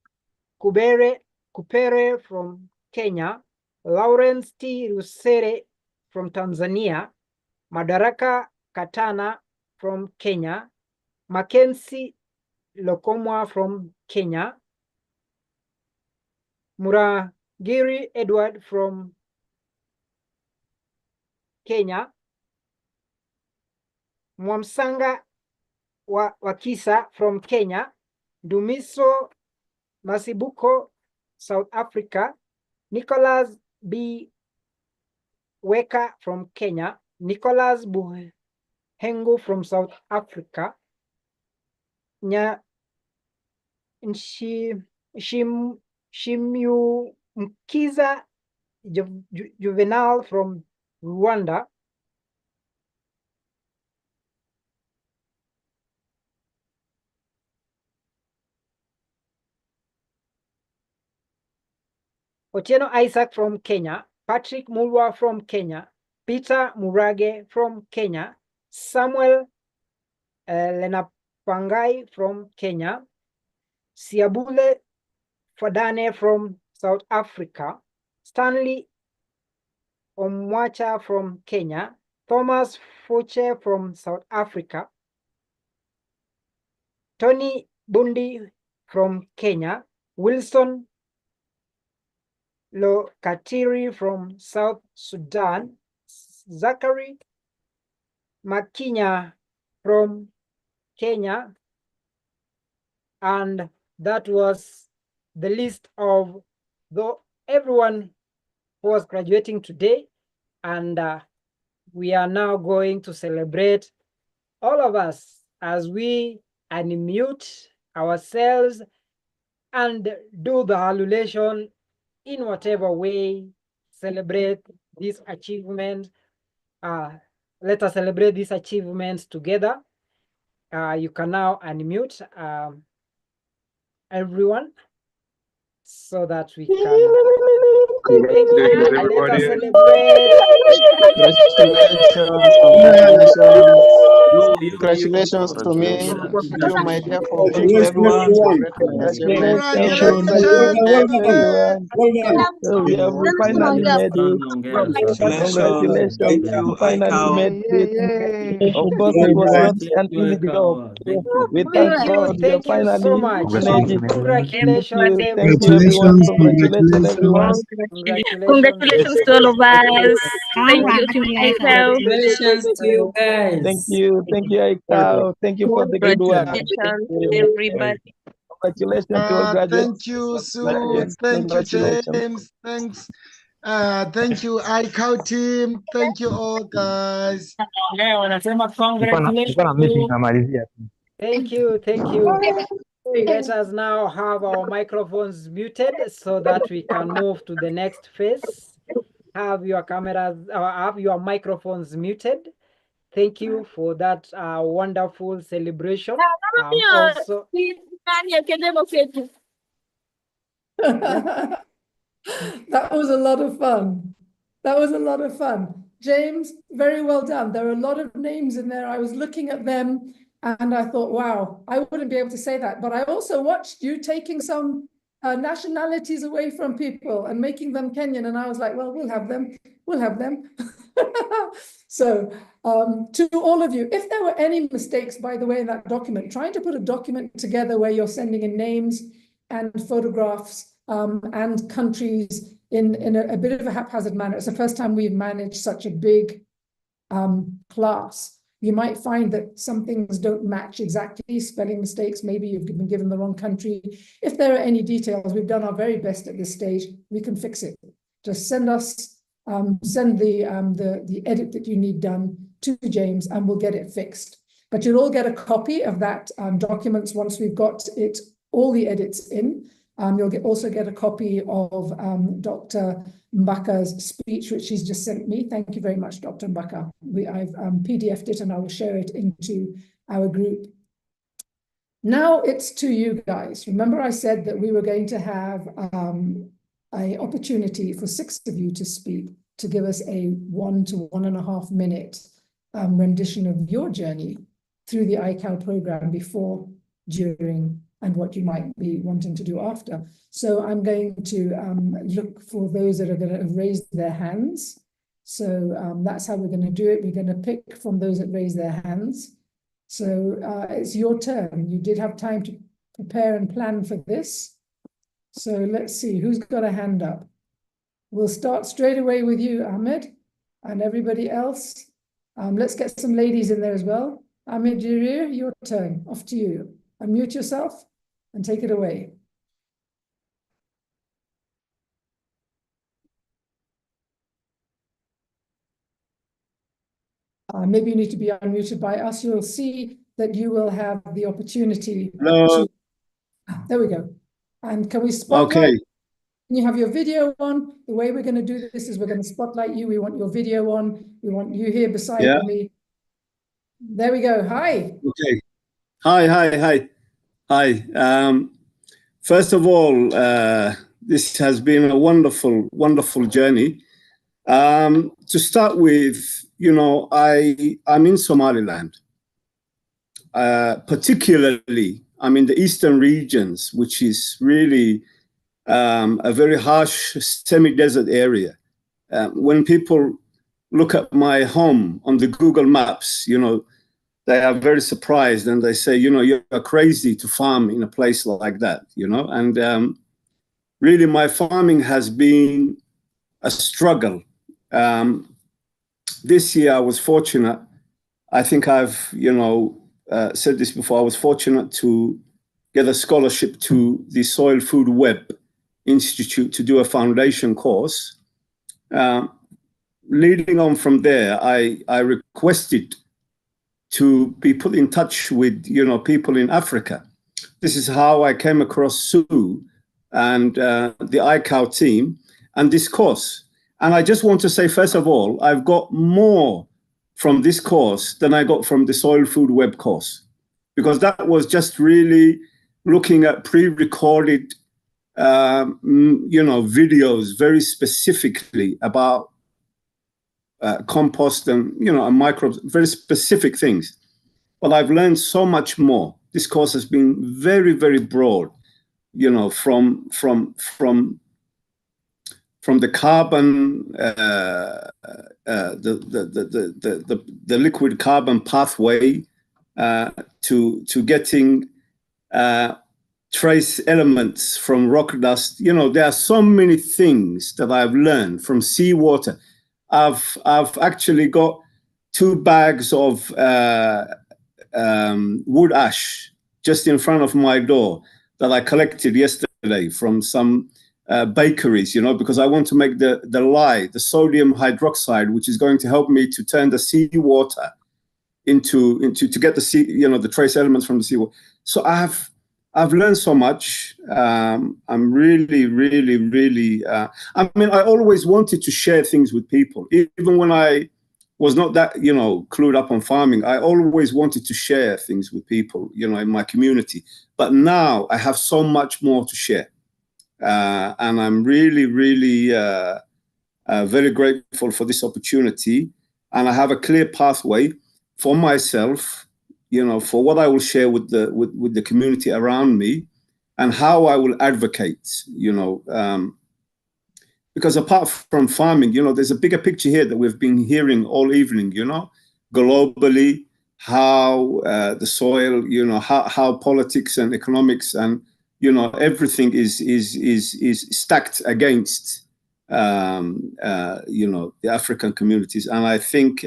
Kupere from Kenya, Lawrence T. Rusere from Tanzania, Madaraka Katana from Kenya, Mackenzie Lokomwa from Kenya, Muragiri Edward from Kenya, Mwamsanga Wakisa from Kenya, Dumiso Masibuko, South Africa, Nicholas B. Weka from Kenya, Nicholas Buhengu from South Africa, Shimyu Mkiza Juvenal from Rwanda, Otieno Isaac from Kenya, Patrick Mulwa from Kenya, Peter Murage from Kenya, Samuel Lenapangai from Kenya, Siabule Fadane from South Africa, Stanley Omwacha from Kenya, Thomas Fuche from South Africa, Tony Bundi from Kenya, Wilson Lokatiri from South Sudan, Zachary Makinya from Kenya, and that was the list of everyone who was graduating today, and we are now going to celebrate all of us as we unmute ourselves and do the hallelujah in whatever way, celebrate this achievement. Let us celebrate these achievements together. You can now unmute everyone so that we can. Thank you, and let us celebrate. Congratulations to me, to you, my dear, for Congratulations, everyone. everyone. So we have finally made it. Congratulations. Congratulations. Thank you, Finally iCow. made it. Of course, it was not an easy job. We thank God we are Thank you so finally much. managing. Congratulations, Thank you, everyone. Congratulations, everyone. Congratulations to all of us. Thank you to iCow. Congratulations to you guys. Thank you, iCow. Thank you for the good work. Congratulations, everybody. Congratulations to all graduates. Thank you, Sue. Thank you, James. Thanks. Thank you, iCow team. Thank you all, guys. Thank you. Let us now have our microphones muted so that we can move to the next phase. Have your cameras, have your microphones muted. Thank you for that wonderful celebration. Also, That was a lot of fun. That was a lot of fun. James, very well done. There are a lot of names in there. I was looking at them and I thought, wow, I wouldn't be able to say that. But I also watched you taking some nationalities away from people and making them Kenyan. And I was like, well, we'll have them. We'll have them. So to all of you, if there were any mistakes, by the way, in that document, trying to put a document together where you're sending in names and photographs and countries in a bit of a haphazard manner. It's the first time we've managed such a big class. You might find that some things don't match exactly, spelling mistakes, maybe you've been given the wrong country. If there are any details, we've done our very best at this stage, we can fix it. Just send us, send the edit that you need done to James and we'll get it fixed. But you'll all get a copy of that documents once we've got it, all the edits in. You'll also get a copy of Dr. Mbaka's speech, which she's just sent me. Thank you very much, Dr. Mbaka. I've PDF'd it and I will share it into our group. Now it's to you guys. Remember I said that we were going to have an opportunity for 6 of you to speak, to give us a 1 to 1.5 minute rendition of your journey through the iCow program before, during, and what you might be wanting to do after. So I'm going to look for those that are going to raise their hands. So that's how we're going to do it. We're going to pick from those that raise their hands. So it's your turn. You did have time to prepare and plan for this. So let's see, who's got a hand up? We'll start straight away with you, Ahmed, and everybody else. Let's get some ladies in there as well. Ahmed Jarir, your turn. Off to you. Unmute yourself and take it away. Maybe you need to be unmuted by us. You'll see that you will have the opportunity. Hello. There we go. And can we spotlight? Okay. You have your video on. The way we're going to do this is we're going to spotlight you. We want your video on. We want you here beside me. There we go. Hi. Okay. Hi. First of all, this has been a wonderful, wonderful journey. To start with, you know, I'm in Somaliland. Particularly, I'm in the eastern regions, which is really a very harsh semi-desert area. When people look at my home on the Google Maps, you know, they are very surprised and they say, you know, you're crazy to farm in a place like that, you know. And really, my farming has been a struggle. This year, I was fortunate. I think I've, you know, said this before. I was fortunate to get a scholarship to the Soil Food Web Institute to do a foundation course. Leading on from there, I requested to be put in touch with, you know, people in Africa. This is how I came across Sue and the iCow team and this course. And I just want to say, first of all, I've got more from this course than I got from the Soil Food Web course, because that was just really looking at pre-recorded, you know, videos very specifically about compost and, you know, and microbes, very specific things. But I've learned so much more. This course has been very, very broad, you know, from from the carbon, the liquid carbon pathway to getting trace elements from rock dust. You know, there are so many things that I've learned from seawater. I've actually got 2 bags of wood ash just in front of my door that I collected yesterday from some bakeries, you know, because I want to make the lye, the sodium hydroxide, which is going to help me to turn the seawater into to get the sea, you know, the trace elements from the seawater. So I've learned so much. I'm really, really, really. I mean, I always wanted to share things with people, even when I was not that, you know, clued up on farming. I always wanted to share things with people, you know, in my community. But now I have so much more to share, and I'm really, really very grateful for this opportunity. And I have a clear pathway for myself, you know, for what I will share with the community around me, and how I will advocate, you know, because apart from farming, you know, there's a bigger picture here that we've been hearing all evening, you know, globally, how the soil, you know, how politics and economics and, you know, everything is stacked against, you know, the African communities. And I think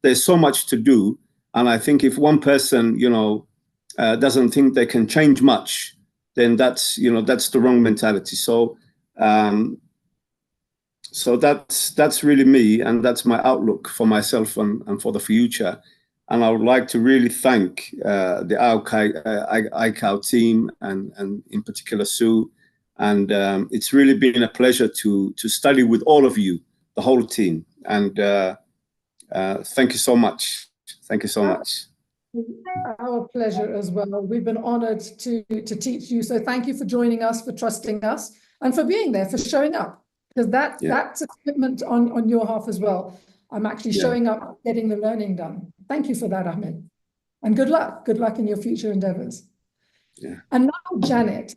there's so much to do. And I think if one person, you know, doesn't think they can change much, then that's, you know, that's the wrong mentality. So, so that's really me, and that's my outlook for myself and for the future. And I would like to really thank the iCow team and in particular Sue. And it's really been a pleasure to study with all of you, the whole team. And thank you so much. Thank you so much. Our pleasure as well. We've been honored to teach you. So thank you for joining us, for trusting us, and for being there, for showing up. Because that's a commitment on your half as well. I'm actually showing up, getting the learning done. Thank you for that, Ahmed. And good luck. Good luck in your future endeavors. Yeah. And now, Janet.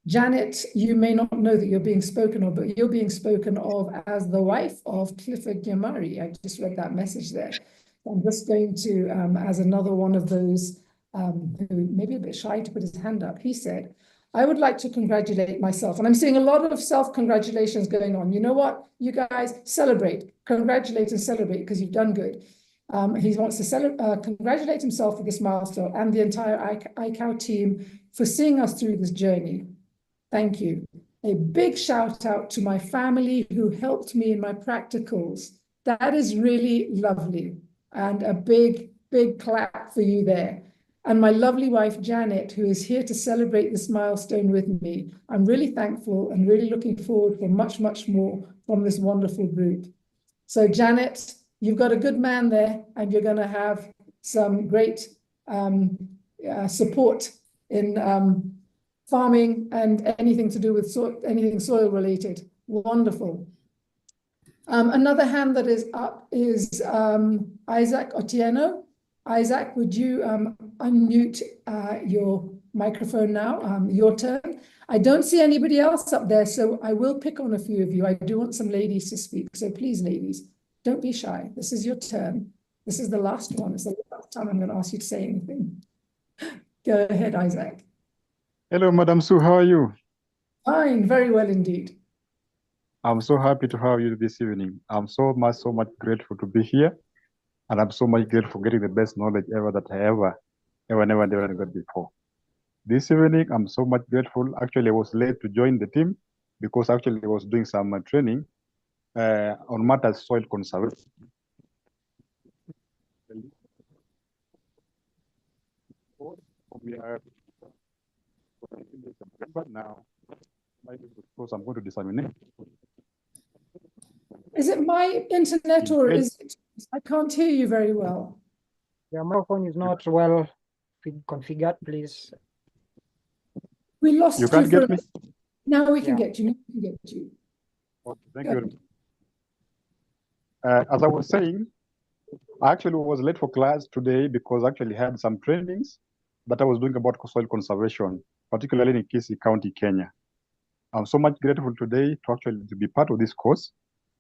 Janet, you may not know that you're being spoken of, but you're being spoken of as the wife of Clifford Nyamari. I just read that message there. I'm just going to, as another one of those who may be a bit shy to put his hand up, he said, I would like to congratulate myself. And I'm seeing a lot of self-congratulations going on. You know what? You guys celebrate, congratulate and celebrate because you've done good. He wants to congratulate himself for this milestone and the entire iCow team for seeing us through this journey. Thank you. A big shout out to my family who helped me in my practicals. That is really lovely. And a big, big clap for you there. And my lovely wife, Janet, who is here to celebrate this milestone with me. I'm really thankful and really looking forward for much, much more from this wonderful group. So Janet, you've got a good man there, and you're going to have some great support in farming and anything to do with anything soil related. Wonderful. Another hand that is up is Isaac Otieno. Isaac, would you unmute your microphone now? Your turn. I don't see anybody else up there, so I will pick on a few of you. I do want some ladies to speak, so please, ladies, don't be shy. This is your turn. This is the last one. It's the last time I'm going to ask you to say anything. Go ahead, Isaac. Hello, Madam Sue. How are you? Fine, very well indeed. I'm so happy to have you this evening. I'm so much grateful to be here. And I'm so much grateful for getting the best knowledge ever that I never got before. This evening, I'm so much grateful. Actually, I was late to join the team because actually I was doing some training on matters soil conservation. But now, because I'm going to disseminate. Is it my internet or is it? I can't hear you very well. Your microphone is not well configured, please. We lost you. You can't get me? Now we can get you. Now we can get you. Okay, thank you. As I was saying, I actually was late for class today because I actually had some trainings that I was doing about soil conservation, particularly in Kisii County, Kenya. I'm so much grateful today to actually to be part of this course.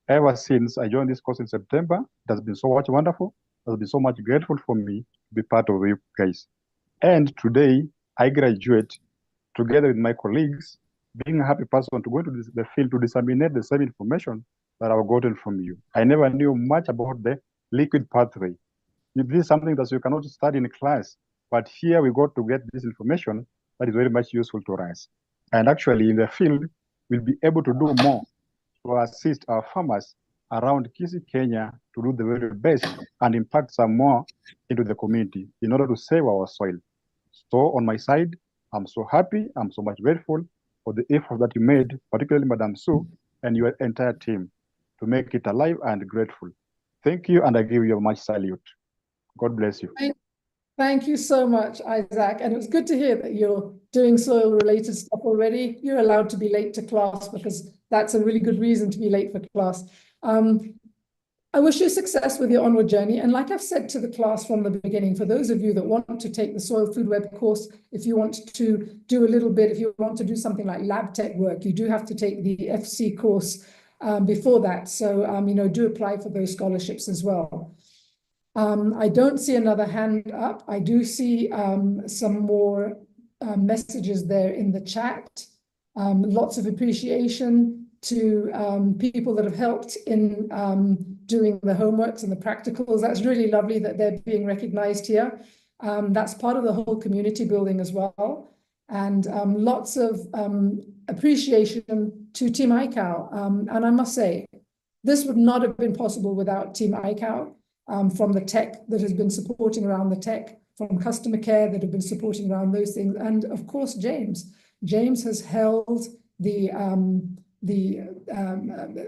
Ever since I joined this course in September, it has been so much wonderful. It has been so much grateful for me to be part of you guys. And today I graduate together with my colleagues, being a happy person to go to the field to disseminate the same information that I've gotten from you. I never knew much about the liquid pathway. This is something that you cannot study in class, but here we got to get this information that is very much useful to us. And actually in the field, we'll be able to do more to assist our farmers around Kisii, Kenya to do the very best and impact some more into the community in order to save our soil. So on my side, I'm so happy, I'm so much grateful for the effort that you made, particularly Madam Sue and your entire team to make it alive and grateful. Thank you, and I give you a much salute. God bless you. Thank you so much, Isaac. And it was good to hear that you're doing soil-related stuff already. You're allowed to be late to class because that's a really good reason to be late for class. I wish you success with your onward journey. And like I've said to the class from the beginning, for those of you that want to take the Soil Food Web course, if you want to do a little bit, if you want to do something like lab tech work, you do have to take the FC course before that. So, do apply for those scholarships as well. I don't see another hand up. I do see some more messages there in the chat. Lots of appreciation to people that have helped in doing the homeworks and the practicals. That's really lovely that they're being recognized here. That's part of the whole community building as well. And lots of appreciation to Team iCow. And I must say, this would not have been possible without Team iCow. From the tech that has been supporting around the tech, from customer care that have been supporting around those things, and of course James. James has held the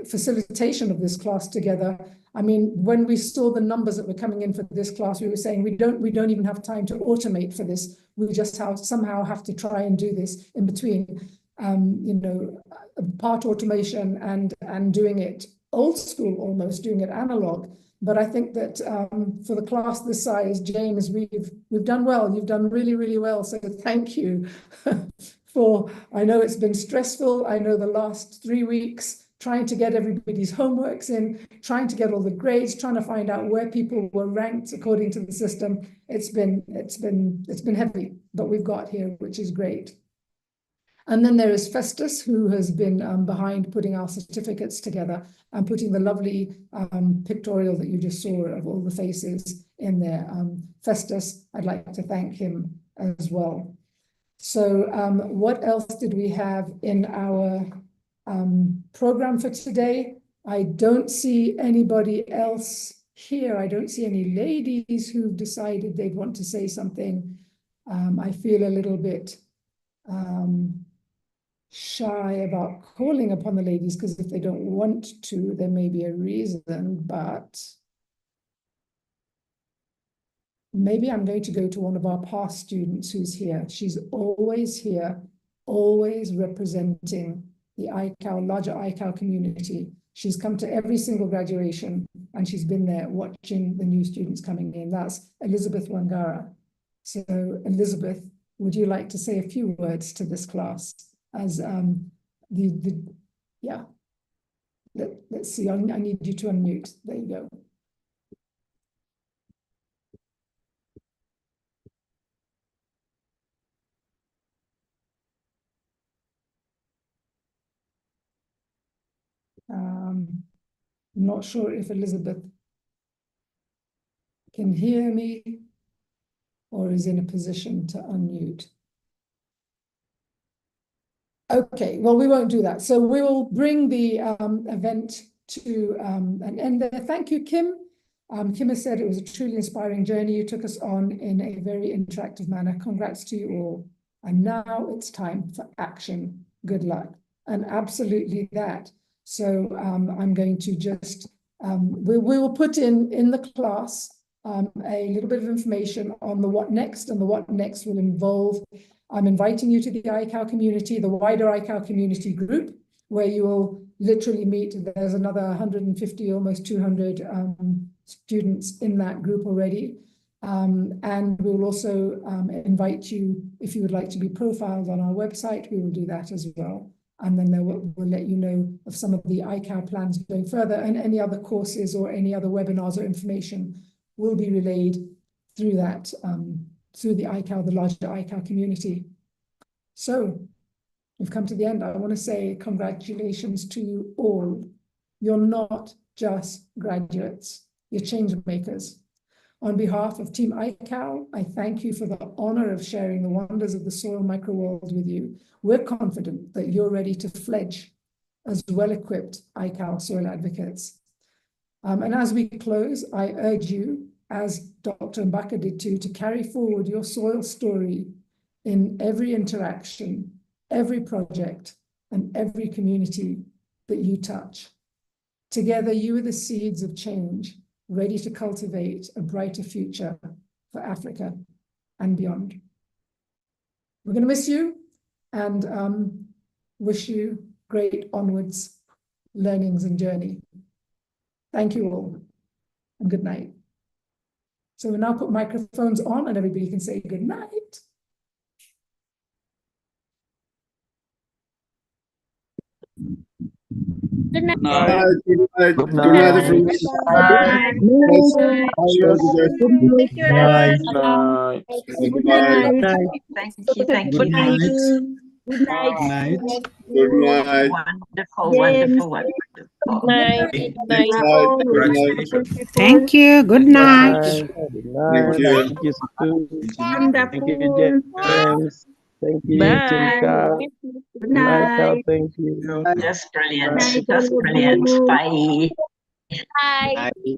facilitation of this class together. I mean, when we saw the numbers that were coming in for this class, we were saying we don't even have time to automate for this. We just somehow have to try and do this in between, part automation and doing it old school almost, doing it analog. But I think that for the class this size, James, we've done well. You've done really, really well. So thank you I know it's been stressful. I know the last 3 weeks trying to get everybody's homeworks in, trying to get all the grades, trying to find out where people were ranked according to the system. It's been heavy, but we've got here, which is great. And then there is Festus, who has been behind putting our certificates together and putting the lovely pictorial that you just saw of all the faces in there. Festus, I'd like to thank him as well. So what else did we have in our program for today? I don't see anybody else here. I don't see any ladies who've decided they'd want to say something. I feel a little bit shy about calling upon the ladies, because if they don't want to, there may be a reason, but maybe I'm going to go to one of our past students who's here. She's always here, always representing the iCow, larger iCow community. She's come to every single graduation and she's been there watching the new students coming in. That's Elizabeth Wangara. So Elizabeth, would you like to say a few words to this class? As let's see, I need you to unmute. There you go. I'm not sure if Elizabeth can hear me or is in a position to unmute. Okay, well, we won't do that. So we will bring the event to an end there. Thank you, Kim. Kim has said it was a truly inspiring journey. You took us on in a very interactive manner. Congrats to you all. And now it's time for action. Good luck. And absolutely that. So I'm going to just, we will put in the class a little bit of information on the what next, and the what next will involve. I'm inviting you to the iCow community, the wider iCow community group, where you will literally meet. There's another 150, almost 200 students in that group already. And we will also invite you, if you would like to be profiled on our website, we will do that as well. And then we'll let you know of some of the iCow plans going further, and any other courses or any other webinars or information will be relayed through that, through the iCow, the larger iCow community. So we've come to the end. I want to say congratulations to you all. You're not just graduates, you're change makers. On behalf of Team iCow, I thank you for the honor of sharing the wonders of the soil microworld with you. We're confident that you're ready to fledge as well-equipped iCow soil advocates. And as we close, I urge you, as Dr. Mbaka did too, to carry forward your soil story in every interaction, every project, and every community that you touch. Together, you are the seeds of change, ready to cultivate a brighter future for Africa and beyond. We're going to miss you and wish you great onwards learnings and journey. Thank you all, and good night. So we'll now put microphones on and everybody can say good night. Good night. Good night. Good Good night, everyone. Good night. Good night. Thank you. Good night. Good night. Good night. Wonderful. Good Night. night. Night. Thank you. Good night. Good night. Thank you. Thank you, Stu. Thank you, Wonderful. James. Thank you, Bye. Timka. Good Michael, night. thank you. Just brilliant. Night. Just brilliant. Bye. Bye. Bye.